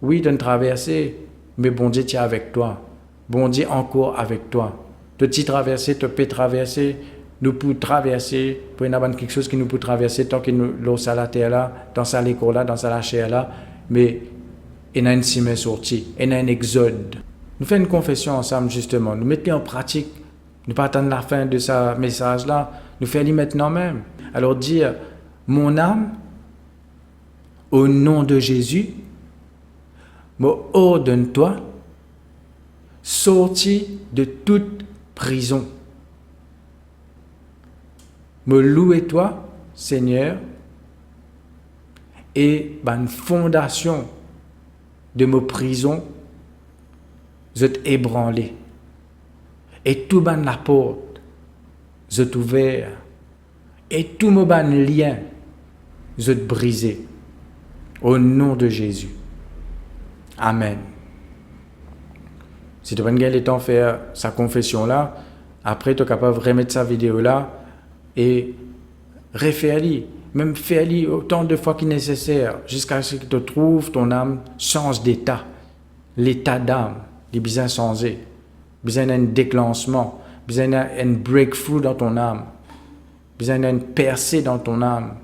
Oui, de traverser, mais bon Dieu, tu es avec toi. Bon Dieu, encore avec toi. De t'y traverser, te peut traverser, nous pouvons traverser, pour y avoir quelque chose qui nous peut traverser tant que nous l'eau à la terre là, dans sa l'école là, dans sa chair là, mais il y a une semaine sortie, il y a un exode. Nous faisons une confession ensemble justement, nous mettons en pratique, nous pas attendre la fin de ce message là, nous faisons maintenant même. Alors dire, mon âme, au nom de Jésus, me ordonne-toi, sorti de toute prison. Me louer-toi, Seigneur, et une fondation de ma prison, je t'ébranler. Et tout la porte, je t'ouvert, et tout mon ban lien, je te brisé. Au nom de Jésus. Amen. Si tu as le temps de faire sa confession-là, après tu es capable de remettre sa vidéo-là et refaire-la. Même faire-la autant de fois qu'il est nécessaire, jusqu'à ce que tu trouves ton âme change d'état. L'état d'âme, il a besoin de changer. Besoin d'un déclenchement, besoin d'un breakthrough dans ton âme, besoin d'une percée dans ton âme.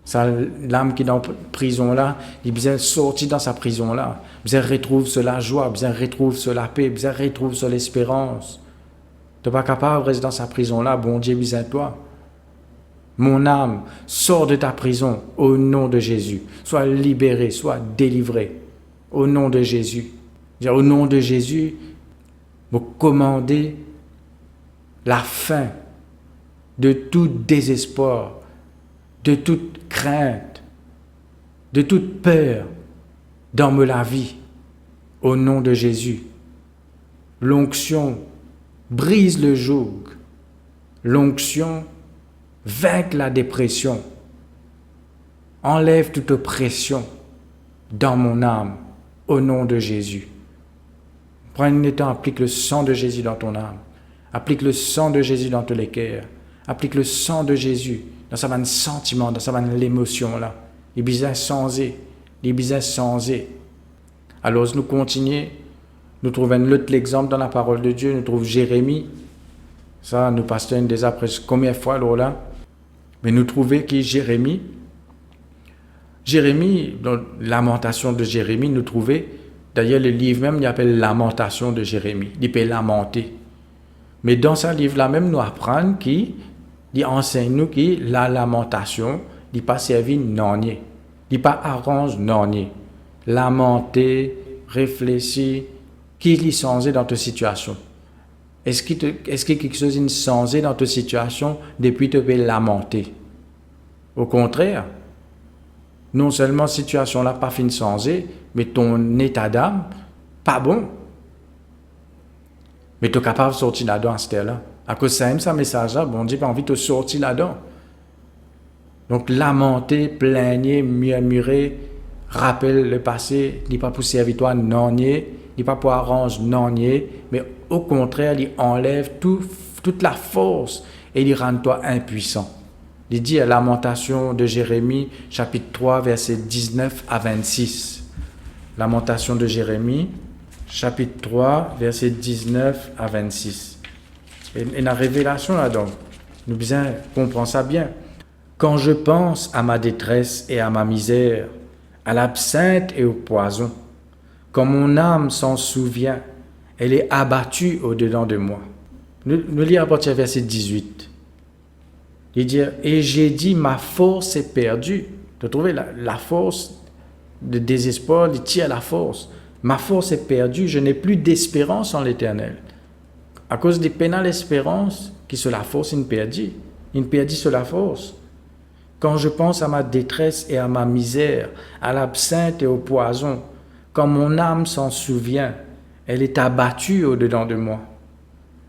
Ça, l'âme qui est dans la prison là, il a besoin de sortir dans sa prison là. Besoin de retrouver la joie, besoin de retrouver la paix, besoin de retrouver l'espérance. Tu n'es pas capable de rester dans sa prison là, bon Dieu, besoin de toi. Mon âme, sors de ta prison au nom de Jésus. Sois libéré, sois délivré au nom de Jésus. Au nom de Jésus, vous commandez la fin de tout désespoir, de toute crainte, de toute peur dans la vie, au nom de Jésus. L'onction brise le joug. L'onction vainc la dépression. Enlève toute oppression dans mon âme, au nom de Jésus. Prends un temps, applique le sang de Jésus dans ton âme. Applique le sang de Jésus dans tous les cœurs. Applique le sang de Jésus dans sa vanne sentiment, dans sa vanne l'émotion là. Il est besoin de changer. Il est besoin de changer. Alors, nous continuons. Nous trouvons un autre exemple dans la parole de Dieu. Nous trouvons Jérémie. Ça, nous passons déjà après combien de fois là. Mais nous trouvons que Jérémie, dans Lamentation de Jérémie, nous trouvons, d'ailleurs le livre même, il appelle Lamentation de Jérémie. Il peut lamenter. Mais dans ce livre-là même, nous apprenons qu'il enseigne nous que la lamentation n'est pas servi non. Il n'est pas arrange non. Lamenter, réfléchir, qui est changé dans ta situation? Est-ce que quelque chose est changé dans ta situation depuis que tu peux lamenter? Au contraire, non seulement la situation là pas fin de changer, mais ton état d'âme, pas bon. Mais tu es capable de sortir là-dedans à ce là. À cause de ça, message là, bon Dieu a envie de sortir là-dedans. Donc, lamenter, plaigner, murmurer, rappelle le passé, n'est pas pour servir toi, non, n'est pas pour arranger, non, mais au contraire, il enlève toute la force et il rend toi impuissant. Il dit à Lamentation de Jérémie, chapitre 3, versets 19 à 26. Lamentation de Jérémie, chapitre 3, versets 19 à 26. Et la révélation là-dedans, nous besoin comprendre ça bien. Quand je pense à ma détresse et à ma misère, à l'absinthe et au poison, quand mon âme s'en souvient, elle est abattue au-dedans de moi. Nous lisons à partir du verset 18. Il dit, et j'ai dit, ma force est perdue. Tu as trouvé la force de désespoir, il tire la force. Ma force est perdue, je n'ai plus d'espérance en l'Éternel. À cause des pénales espérances, qui sont la force, il perdit sur la force. Quand je pense à ma détresse et à ma misère, à l'absinthe et au poison, quand mon âme s'en souvient, elle est abattue au-dedans de moi.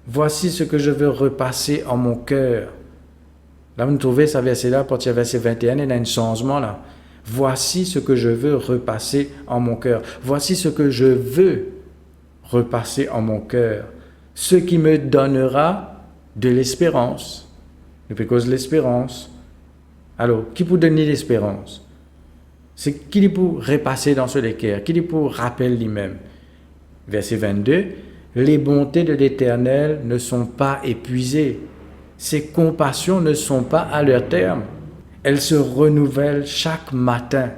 Voici ce que je veux repasser en mon cœur. Là, vous trouvez ce verset-là, à partir du verset 21, il y a un changement là. Voici ce que je veux repasser en mon cœur. Voici ce que je veux repasser en mon cœur. Ce qui me donnera de l'espérance. Et puis, cause de l'espérance. Alors, qui peut donner l'espérance? C'est qui pour repasser dans ce cœur, qui pour rappeler lui-même. Verset 22, les bontés de l'Éternel ne sont pas épuisées. Ses compassions ne sont pas à leur terme. Elles se renouvellent chaque matin,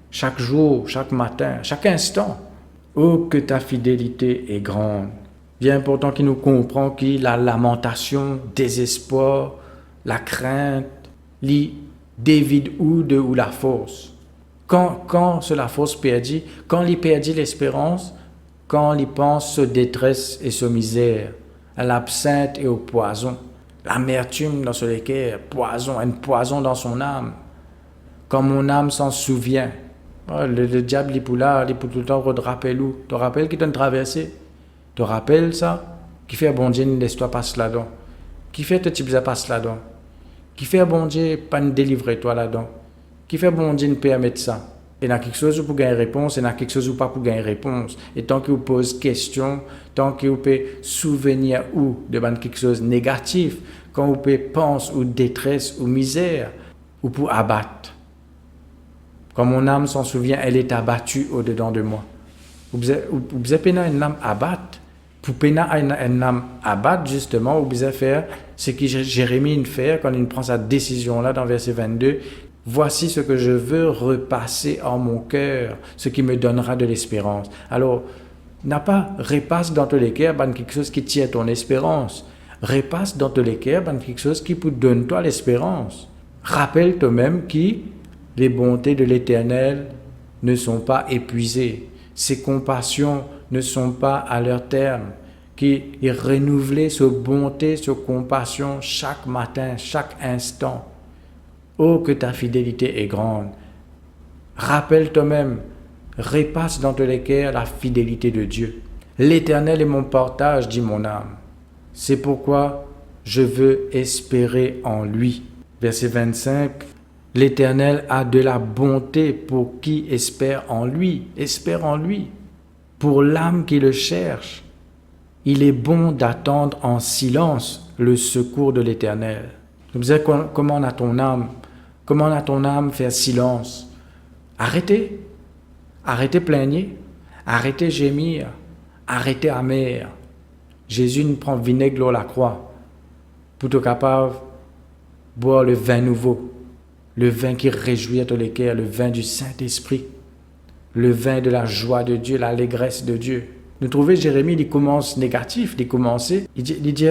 chaque jour, chaque matin, chaque instant. Oh, que ta fidélité est grande. Bien important qu'il nous comprenne que la lamentation, désespoir, la crainte, David ou la force. Quand c'est la force perdue, quand il perdit l'espérance, quand il pense à détresse et à misère, à l'absinthe et au poison, l'amertume dans son cœur, un poison dans son âme. Quand mon âme s'en souvient, le diable il est pour tout le temps te rappeler où. Tu te rappelles qu'il t'a traversé? Tu te rappelles ça? Qui fait bon Dieu, laisse-toi passer là-dedans. Qui fait que tu passes là-dedans? Qui fait bon Dieu pas nous délivrer toi là-dedans? Qui fait bon Dieu nous permettre ça? Et il y a quelque chose pour gagner réponse, et il y a quelque chose pas pour gagner réponse. Et tant que vous posez question, tant que vous pouvez souvenir ou de quelque chose de négatif, quand vous pouvez penser ou détresse ou misère, ou pour abattre. Quand mon âme s'en souvient, elle est abattue au-dedans de moi. Vous avez une âme abatte. Pour peiner une âme abatte, justement, vous avez faire ce que Jérémie fait quand il prend sa décision là dans verset 22. Voici ce que je veux repasser en mon cœur, ce qui me donnera de l'espérance. Alors, n'a pas repasse dans tous les cœurs quelque chose qui tient ton espérance. Repasse dans tous les cœurs quelque chose qui peut donner toi l'espérance. Rappelle toi-même que les bontés de l'Éternel ne sont pas épuisées. Ses compassions ne sont pas à leur terme. Qu'il renouvelle sa bonté, sa compassion chaque matin, chaque instant. Oh, que ta fidélité est grande. Rappelle toi-même, repasse dans tous les cœurs la fidélité de Dieu. L'Éternel est mon portage, dit mon âme. C'est pourquoi je veux espérer en lui. Verset 25, l'Éternel a de la bonté pour qui espère en lui. Espère en lui. Pour l'âme qui le cherche, il est bon d'attendre en silence le secours de l'Éternel. Vous savez comment on a ton âme? Comment on a ton âme faire silence? Arrêtez. Arrêtez plaigner. Arrêtez gémir. Arrêtez amer. Jésus nous prend vinaigre à la croix pour être capable de boire le vin nouveau, le vin qui réjouit tous les cœurs, le vin du Saint-Esprit, le vin de la joie de Dieu, l'allégresse de Dieu. Nous trouvons Jérémie, il commence négatif, il dit,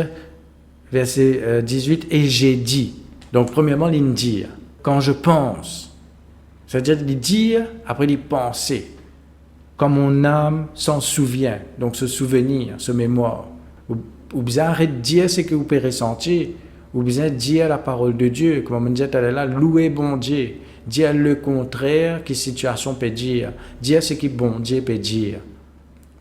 verset 18, et j'ai dit. Donc, premièrement, il dit, quand je pense, c'est-à-dire il dire, après il penser, quand mon âme s'en souvient, donc ce souvenir, ce mémoire. Ou bien arrêtez de dire ce que vous pouvez ressentir, ou bien dire la parole de Dieu, comme on dit tout à l'heure, louer bon Dieu, dire le contraire que situation peut dire ce que bon Dieu peut dire.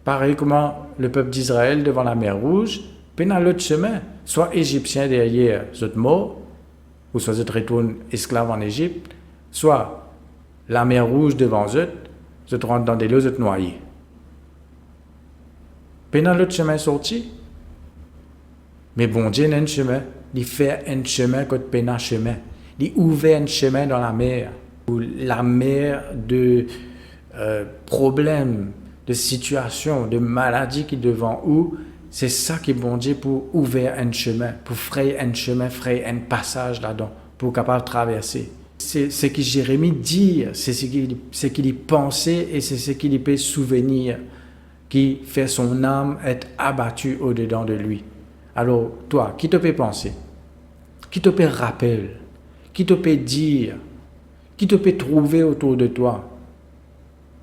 Pareil comment le peuple d'Israël devant la mer Rouge, puis dans l'autre chemin, soit égyptien derrière, vous êtes mort, ou soit vous retourne esclave en Égypte, soit la mer Rouge devant eux, vous rentrez dans des lots, vous êtes noyés. Puis dans l'autre chemin sorti, mais bon Dieu a un chemin, il fait un chemin quand il a un chemin. Il ouvre un chemin dans la mer, la mer de problèmes, de situations, de maladies qui devant vous. C'est ça qui est bon Dieu pour ouvrir un chemin, pour frayer un chemin, frayer un passage là-dedans, pour capable traverser. C'est ce que Jérémie dit, c'est ce qu'il pensait et c'est ce qu'il peut souvenir, qui fait son âme être abattue au-dedans de lui. Alors, toi, qui te peut penser? Qui te peut rappeler? Qui te peut dire? Qui te peut trouver autour de toi?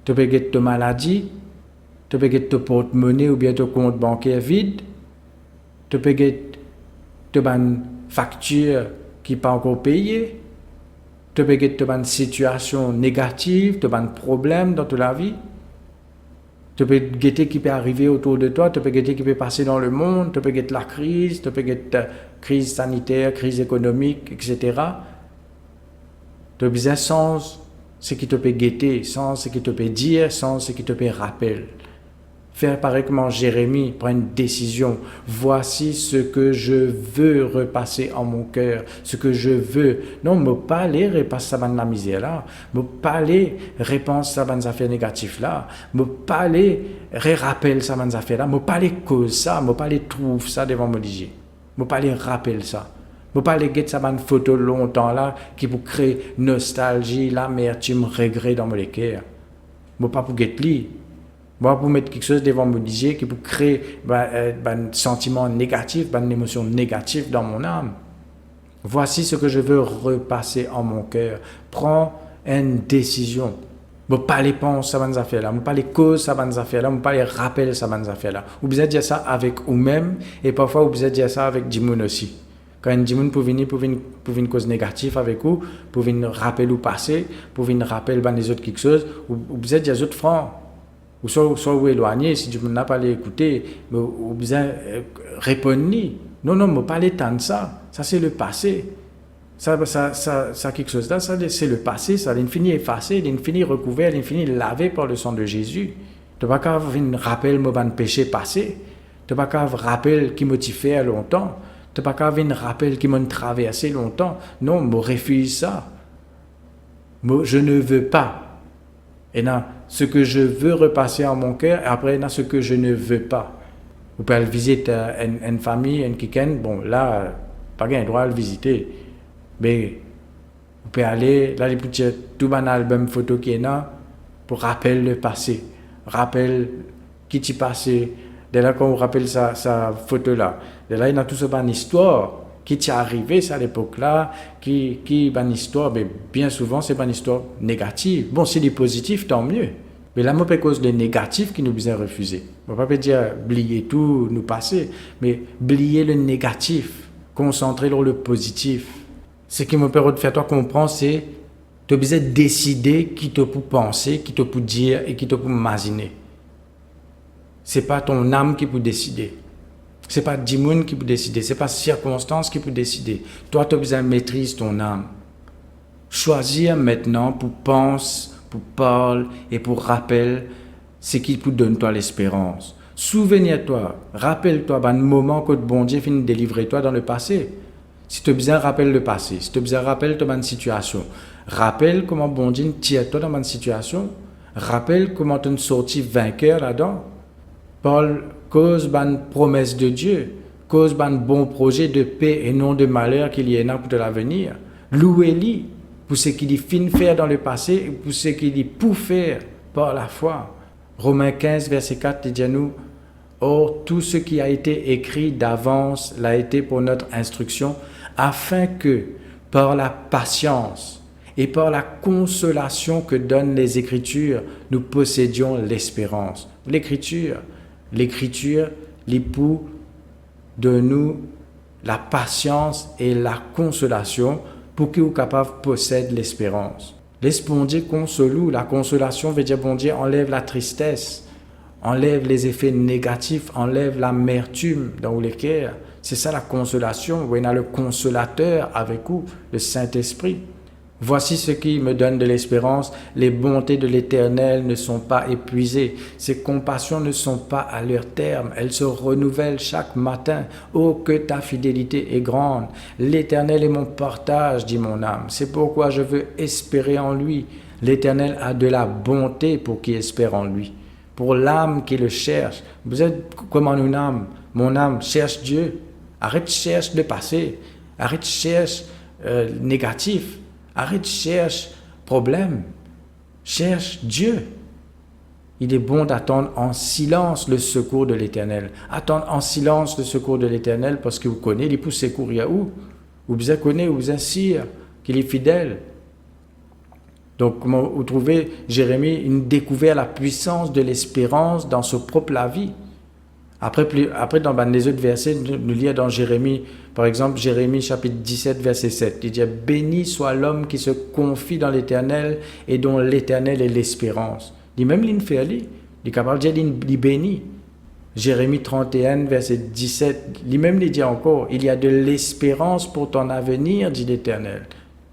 Tu peux get ta maladie? Tu peux get ton porte-monnaie ou bien ton compte bancaire vide? Tu peux get ta facture qui n'est pas encore payée? Tu peux get ta situation négative, ta problème dans toute la vie? Tu peux guetter qui peut arriver autour de toi, tu peux guetter qui peut passer dans le monde, tu peux guetter la crise, tu peux guetter crise sanitaire, crise économique, etc. Tu as besoin sans ce qui te peut guetter, sans ce qui te peut dire, sans ce qui te peut rappeler. Faire pareil comme Jérémie prend une décision. Voici ce que je veux repasser en mon cœur, ce que je veux. Non, me parler repasser ça dans la misère là, me parler réponse ça dans les affaires négatives là, me parler rappel ça dans les affaires là, me parler cause ça, me parler trouve ça devant me dire. Me parler rappel ça. Me parler get ça dans photo longtemps là qui pour créer nostalgie, l'amertume, regret dans mon cœur. Me pas pour get li. Moi, pour mettre quelque chose devant me dire qui peut créer un sentiment négatif, une émotion négative dans mon âme. Voici ce que je veux repasser en mon cœur. Prends une décision. Je ne pas les penser ça van affaires là, je ne pas les causes ça van affaires là, je ne pas les rappels ça van affaires là. Vous pouvez dire ça avec vous-même et parfois vous pouvez dire ça avec Dimoun aussi. Quand un Dimoun peut venir pour une cause négative avec vous, pour venir rappeler ou passer, pour venir rappeler les autres quelque chose, vous pouvez dire les autres francs. Ou soit vous éloigner, si tu n'as pas l'écouter, vous besoin répondre, Non, non, mais pas l'état de ça. Ça, c'est le passé. Ça, quelque chose là, ça, c'est le passé. Ça, l'infini effacé, l'infini recouvert, l'infini lavé par le sang de Jésus. Tu n'as pas qu'à venir rappeler mon péché passé. Tu n'as pas qu'à rappeler qui m'a fait longtemps. Tu n'as pas qu'à venir rappeler qui m'a traversé longtemps. Non, je refuse ça. Je ne veux pas. Et là, ce que je veux repasser en mon cœur, et après, là, ce que je ne veux pas. Vous pouvez aller visiter une famille, une week-end, bon, là, pas gain droit à le visiter. Mais, vous pouvez aller, là, les petits, tout un album photo qui est là, pour rappeler le passé. Rappelle qui t'y passé. Dès là, quand on rappelle sa photo-là, dès là, il y a tout ça, une histoire qui t'y est arrivé à l'époque-là, qui une histoire, mais bien souvent, c'est pas une histoire négative. Bon, c'est du positif, tant mieux. Mais là, moi, c'est cause de négatif qui nous a refusé. On ne va pas dire oublier tout, nous passer, mais oublier le négatif, concentrer sur le positif. Ce qui me permet de faire toi comprendre, c'est tu as besoin de décider qui te peut penser, qui te peut dire et qui te peut imaginer. Ce n'est pas ton âme qui peut décider. Ce n'est pas Dimoun qui peut décider. Ce n'est pas circonstance qui peut décider. Toi, tu as besoin de maîtriser ton âme. Choisir maintenant pour penser, pour parler et pour rappeler ce qui peut donner toi l'espérance. Souviens-toi, rappelle-toi un moment que le bon Dieu finit de délivrer toi dans le passé. Si tu as besoin, rappelle le passé. Si tu as besoin, rappelle ton situation. Rappelle comment bon Dieu tire toi dans une situation. Rappelle comment tu es sorti vainqueur là-dedans. Parle cause d'une promesse de Dieu, cause d'un bon projet de paix et non de malheur qu'il y en a pour l'avenir. Louez-lui pour ce qu'il finit faire dans le passé et pour ce qu'il peut faire par la foi. Romains 15, verset 4 dit à nous, « Or, tout ce qui a été écrit d'avance l'a été pour notre instruction, afin que, par la patience et par la consolation que donnent les Écritures, nous possédions l'espérance. » L'Écriture, l'époux de nous la patience et la consolation pour qu'il soit capable de posséder l'espérance. Laisse bon Dieu console. La consolation veut dire bon Dieu enlève la tristesse, enlève les effets négatifs, enlève l'amertume dans les cœurs. C'est ça la consolation. On a le consolateur avec vous, le Saint-Esprit. Voici ce qui me donne de l'espérance. Les bontés de l'Éternel ne sont pas épuisées. Ses compassions ne sont pas à leur terme. Elles se renouvellent chaque matin. Oh, que ta fidélité est grande. L'Éternel est mon partage, dit mon âme. C'est pourquoi je veux espérer en lui. L'Éternel a de la bonté pour qui espère en lui. Pour l'âme qui le cherche. Vous êtes comme une âme. Mon âme cherche Dieu. Arrête de chercher le passé. Arrête de chercher négatif. Arrête de chercher problème. Cherche Dieu. Il est bon d'attendre en silence le secours de l'Éternel. Attendre en silence le secours de l'Éternel parce que vous connaissez, il peut secourir où? Vous connaissez, vous sire qu'il est fidèle. Donc, comment vous trouvez, Jérémie, il découvert la puissance de l'espérance dans sa propre vie. Après dans les autres versets, nous lisons dans Jérémie, par exemple, Jérémie chapitre 17, verset 7, il dit « Béni soit l'homme qui se confie dans l'Éternel et dont l'Éternel est l'espérance. » Il dit même l'inférli, il est capable de dire « béni ». Jérémie 31, verset 17, lui-même il dit encore « Il y a de l'espérance pour ton avenir, dit l'Éternel. »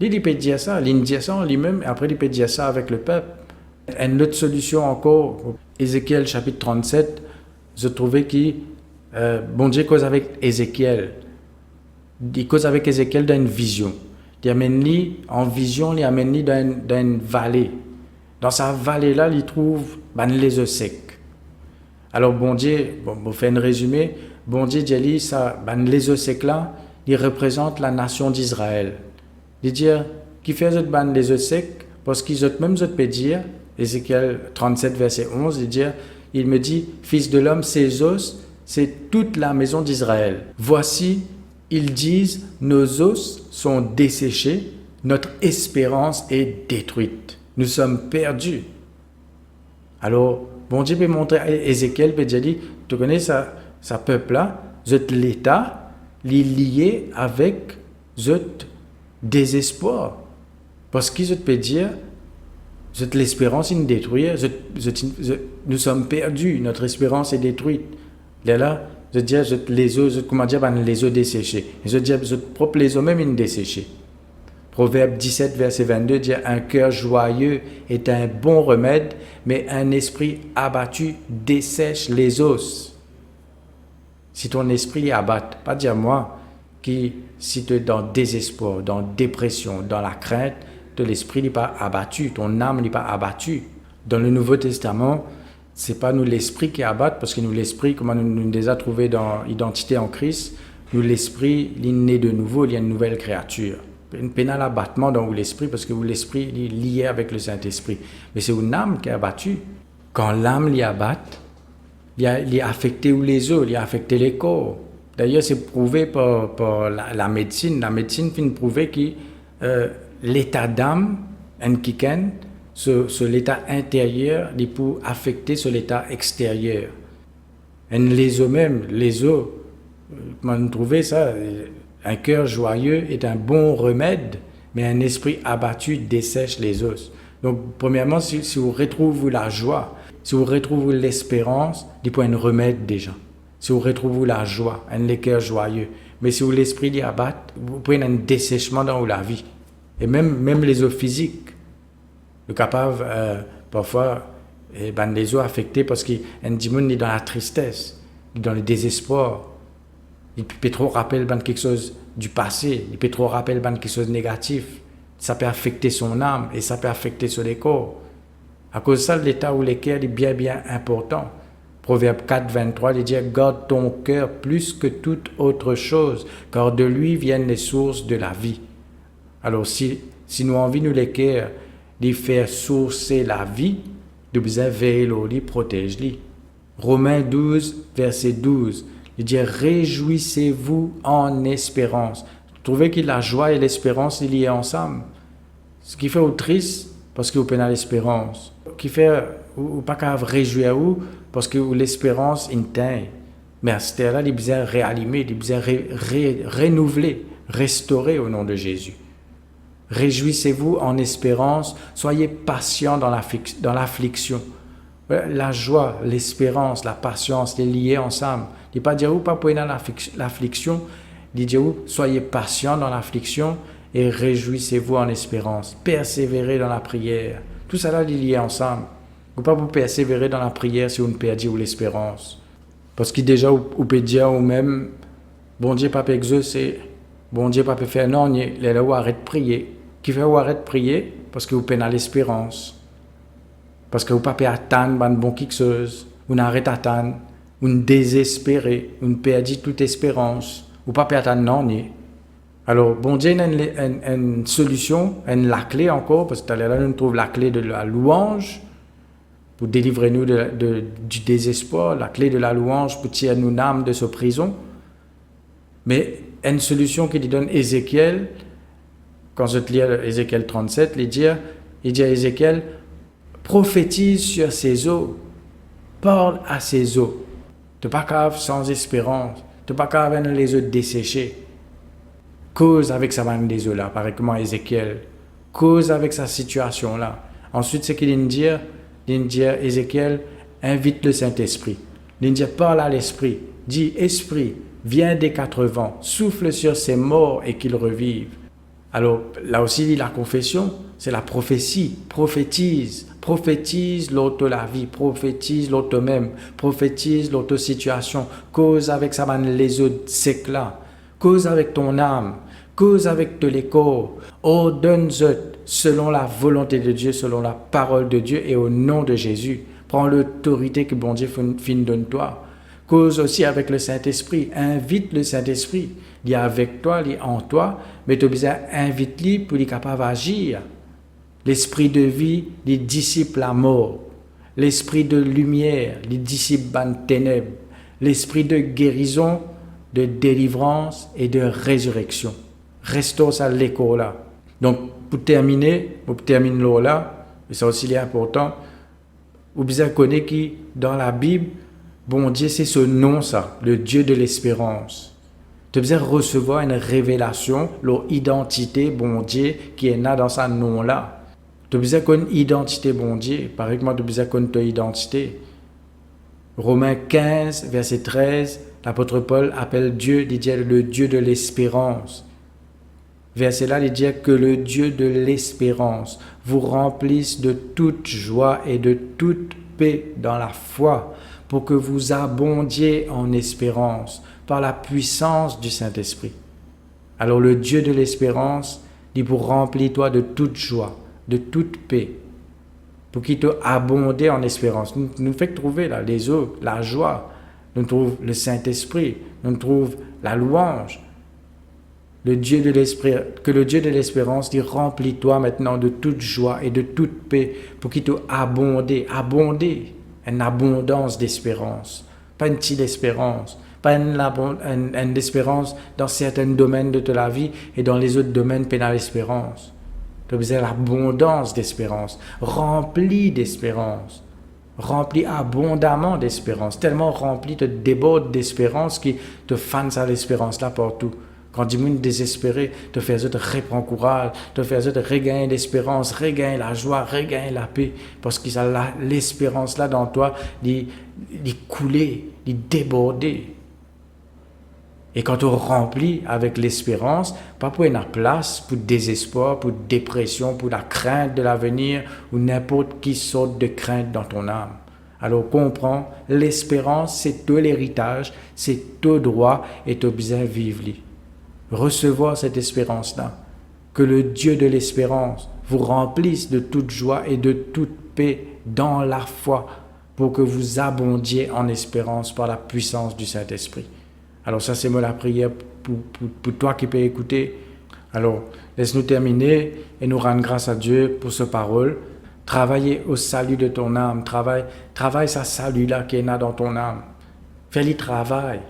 Il peut dire ça, il dit ça en lui-même, et après il peut dire ça avec le peuple. Une autre solution encore, Ézéchiel chapitre 37, je trouvais que bon Dieu cause avec Ézéchiel. Il cause avec Ézéchiel dans une vision. Il amène lui en vision, il amène lui dans une vallée. Dans sa vallée-là, il trouve les œufs secs. Alors bon Dieu, pour faire un résumé, bon Dieu dit ça, les œufs secs-là, ils représentent la nation d'Israël. Il dit qui fait les œufs secs, parce qu'ils ont même peut dire, Ézéchiel 37, verset 11, il me dit, fils de l'homme, ces os, c'est toute la maison d'Israël. Voici, ils disent, nos os sont desséchés, notre espérance est détruite. Nous sommes perdus. Alors, bon Dieu peut montrer à Ézéchiel, peut dire, tu connais ça peuple-là, l'État, lié avec désespoir. Parce qu'ils peut dire, l'espérance est détruite, nous sommes perdus, notre espérance est détruite. Là, Je dis, les eaux, comment dire, les eaux desséchées. Je dis, je propre les eaux même une desséchées. Proverbe 17, verset 22 dit, un cœur joyeux est un bon remède, mais un esprit abattu dessèche les os. Si ton esprit est abattu, pas dire moi, qui, si tu es dans désespoir, dans dépression, dans la crainte, ton esprit n'est pas abattu, ton âme n'est pas abattue. Dans le Nouveau Testament, c'est pas nous l'esprit qui abatte, parce que nous l'esprit, comme nous les a trouvés dans l'identité en Christ, nous l'esprit, il est né de nouveau, il y a une nouvelle créature. Une pénal abattement dans l'esprit, parce que l'esprit est lié avec le Saint-Esprit. Mais c'est une âme qui est abattue. Quand l'âme l'y abatte, il est affecté où les os, il est affecté les corps. D'ailleurs, c'est prouvé par la médecine. La médecine finit de prouver que l'état d'âme, sur l'état intérieur, il peut affecter sur l'état extérieur. Et les os même, comment trouver ça? Un cœur joyeux est un bon remède, mais un esprit abattu dessèche les os. Donc, premièrement, si vous retrouvez la joie, si vous retrouvez l'espérance, il faut un remède déjà. Si vous retrouvez la joie, un cœur joyeux. Mais si vous l'esprit l'y abatte, vous prenez un dessèchement dans la vie. Et même les os physiques, le capable, parfois, les os affectés parce qu'un démon est dans la tristesse, dans le désespoir. Il peut trop rappeler quelque chose du passé, il peut trop rappeler quelque chose de négatif. Ça peut affecter son âme et ça peut affecter son corps. À cause de ça, l'état où le cœur est bien, bien important. Proverbe 4, 23, il dit « Garde ton cœur plus que toute autre chose, car de lui viennent les sources de la vie. » Alors, si nous avons envie, nous, les cœurs, de faire sourcer la vie, nous devons veiller l'eau, protéger-les. Romains 12, verset 12, il dit « Réjouissez-vous en espérance. » Vous trouvez que la joie et l'espérance sont liées ensemble. Ce qui fait au triste, parce que vous prenez l'espérance. Ce qui fait, ou pas qu'à réjouir ou, parce que l'espérance est teinte. Mais à ce terre-là, il est besoin de réanimer, il est besoin de renouveler, restaurer au nom de Jésus. Réjouissez-vous en espérance, soyez patients dans l'affliction. La joie, l'espérance, la patience, les liés ensemble. Il ne dit pas dire ou pas pour l'affliction, il dit soyez patients dans l'affliction et réjouissez-vous en espérance. Persévérez dans la prière. Tout ça là, il est lié ensemble. Vous ne pouvez pas vous persévérer dans la prière si vous ne perdez ou l'espérance. Parce que déjà, vous pouvez dire ou même, bon Dieu, pas exaucer, bon Dieu, pas faire non, les là où arrête de prier. Qui fait ou arrête de prier? Parce que vous perdez l'espérance. Parce que vous ne pouvez pas attendre bon quelque chose. Vous n'arrêtez d'attendre. Vous ne désespérez. Vous ne perdez toute espérance. Vous ne pouvez pas attendre non. Alors, bon Dieu a une solution, la clé encore, parce que là, nous trouvons la clé de la louange pour délivrer nous du désespoir, la clé de la louange pour tirer nous âme de ce prison. Mais une solution qu'il donne Ézéchiel, quand je lis Ézéchiel 37, il dit à Ézéchiel, prophétise sur ses eaux, parle à ses eaux. Tu n'es pas capable sans espérance, tu n'es pas capable de les eaux desséchées. Cause avec sa manne des eaux-là, pareil comme Ézéchiel. Cause avec sa situation-là. Ensuite, c'est qu'il dit, Ézéchiel, invite le Saint-Esprit. Il dit, parle à l'Esprit. Dis, Esprit, viens des quatre vents, souffle sur ces morts et qu'ils revivent. Alors, là aussi, la confession, c'est la prophétie. Prophétise l'auto la vie, prophétise l'auto même, prophétise l'auto situation. Cause avec sa manne les eaux secs là. Cause avec ton âme, cause avec tous les corps, ordonne-le selon la volonté de Dieu, selon la parole de Dieu et au nom de Jésus. Prends l'autorité que bon Dieu fin donne toi. Cause aussi avec le Saint-Esprit, invite le Saint-Esprit. Il est avec toi, il est en toi, mais tu as besoin d'inviter pour qu'il soit capable d'agir. L'esprit de vie, il dissipe la mort. L'esprit de lumière, il dissipe les ténèbres. L'esprit de guérison, de délivrance et de résurrection. Restons à l'écho là. Donc, pour terminer là, et ça aussi est important, vous devez connaître que dans la Bible, bon Dieu, c'est ce nom ça, le Dieu de l'espérance. Tu devez recevoir une révélation, leur identité, bon Dieu, qui est là dans ce nom là. Tu devez connaître une identité, bon Dieu. Par exemple, tu devez connaître ton identité. Romains 15, verset 13, l'apôtre Paul appelle Dieu, il dit le Dieu de l'espérance. Verset là, il dit que le Dieu de l'espérance vous remplisse de toute joie et de toute paix dans la foi, pour que vous abondiez en espérance par la puissance du Saint-Esprit. Alors le Dieu de l'espérance dit pour remplir toi de toute joie, de toute paix, pour qu'il te abonde en espérance. Nous fait trouver là les eaux, la joie, nous trouvons le Saint-Esprit, nous trouvons la louange. Que le Dieu de l'espérance dit remplis-toi maintenant de toute joie et de toute paix pour qu'il te abonde, une abondance d'espérance, pas une petite espérance, pas une espérance dans certains domaines de ta vie et dans les autres domaines, pas l'espérance. Tu as besoin de l'abondance d'espérance, rempli d'espérance, rempli abondamment d'espérance, tellement rempli, te déborde d'espérance qui te fane à l'espérance là partout. Quand tu es désespéré, te faire reprendre courage, te faire regagner l'espérance, regagner la joie, regagner la paix, parce que l'espérance là dans toi, il couler, il déborder. Et quand tu remplis avec l'espérance, pas pour une place, pour désespoir, pour dépression, pour la crainte de l'avenir, ou n'importe qui sorte de crainte dans ton âme. Alors comprends, l'espérance, c'est tout l'héritage, c'est tout droit, et tu as besoin de vivre. Recevoir cette espérance-là, que le Dieu de l'espérance vous remplisse de toute joie et de toute paix dans la foi, pour que vous abondiez en espérance par la puissance du Saint-Esprit. Alors ça, c'est moi la prière pour toi qui peux écouter. Alors, laisse-nous terminer et nous rendre grâce à Dieu pour ce parole. Travailler au salut de ton âme. Travaille ce salut-là qui est là dans ton âme. Fais-le travail.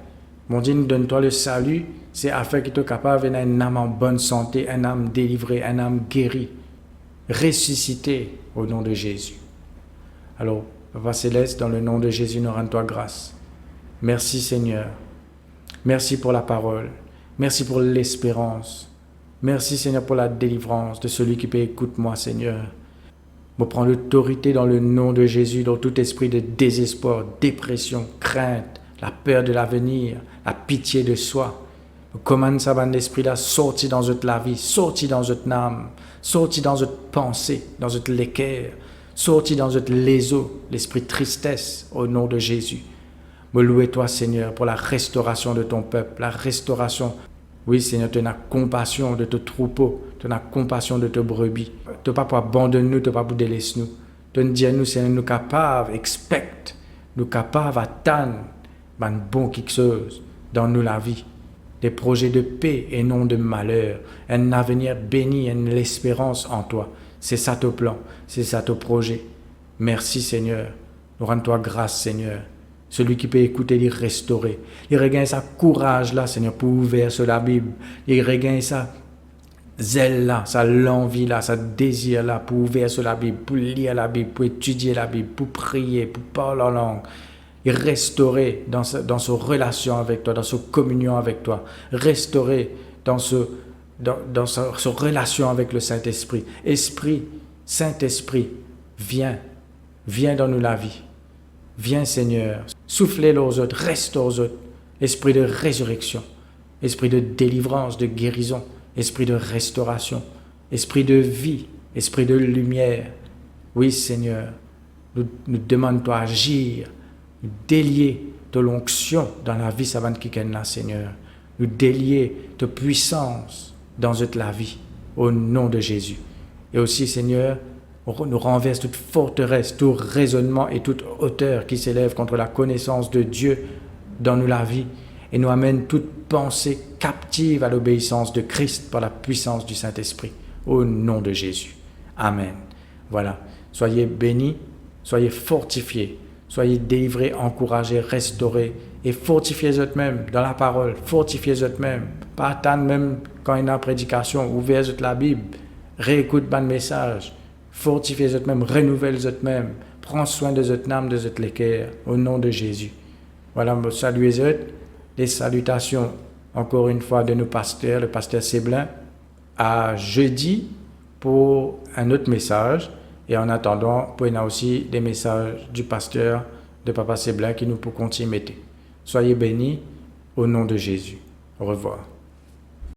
Mon Dieu, donne-toi le salut, c'est afin qu'il soit capable d'avoir une âme en bonne santé, une âme délivrée, une âme guérie, ressuscitée au nom de Jésus. Alors, Papa Céleste, dans le nom de Jésus, nous rendons-toi grâce. Merci Seigneur. Merci pour la parole. Merci pour l'espérance. Merci Seigneur pour la délivrance de celui qui peut écouter moi Seigneur. Je prends l'autorité dans le nom de Jésus, dans tout esprit de désespoir, dépression, crainte, la peur de l'avenir, la pitié de soi. Je commande ça, bon esprit-là, sorti dans votre vie, sorti dans votre âme, sorti dans votre pensée, dans votre l'équerre, sorti dans votre léso, l'esprit de tristesse, au nom de Jésus. Me louer toi, Seigneur, pour la restauration de ton peuple, la restauration. Oui, Seigneur, tu as compassion de ton troupeau, tu as compassion de tes brebis. Tu n'as pas pour abandonner nous, tu n'as pas pour délaisser nous. Tu as dit à nous, Seigneur, nous capables, nous capables d'attendre un bon quelque chose dans nous la vie. Des projets de paix et non de malheur. Un avenir béni, une espérance en toi. C'est ça ton plan, c'est ça ton projet. Merci, Seigneur. Nous rendons-toi grâce, Seigneur. Celui qui peut écouter, il restaurer. Il regagne sa courage là, Seigneur, pour ouvrir sur la Bible. Il regagne sa zèle là, sa l'envie là, sa désir là, pour ouvrir sur la Bible, pour lire la Bible, pour étudier la Bible, pour prier, pour parler en langue. Il restaurer dans sa relation avec toi, dans sa communion avec toi. Restaurer dans sa relation avec le Saint-Esprit. Saint-Esprit, viens dans nous la vie. Viens Seigneur, soufflez aux autres, restaure aux autres. Esprit de résurrection, esprit de délivrance, de guérison, esprit de restauration, esprit de vie, esprit de lumière. Oui Seigneur, nous demandons-toi agir, nous délier de l'onction dans la vie savante qui est là Seigneur. Nous délier de puissance dans toute la vie, au nom de Jésus. Et aussi Seigneur, nous renverse toute forteresse, tout raisonnement et toute hauteur qui s'élève contre la connaissance de Dieu dans nous la vie et nous amène toute pensée captive à l'obéissance de Christ par la puissance du Saint-Esprit. Au nom de Jésus. Amen. Voilà. Soyez bénis, soyez fortifiés, soyez délivrés, encouragés, restaurés et fortifiez eux-mêmes dans la parole. Fortifiez eux-mêmes. Pas attendre même quand il y a une prédication, ouvrez la Bible, réécoute le message. Fortifiez eux-mêmes, renouvelle eux-mêmes, prends soin de votre âme, de votre l'équerre, au nom de Jésus. Voilà, saluez eux, les salutations, encore une fois, de nos pasteurs, le pasteur Séblin, à jeudi pour un autre message, et en attendant, il y a aussi des messages du pasteur de Papa Sebla qui nous pour continuer. Soyez bénis au nom de Jésus. Au revoir.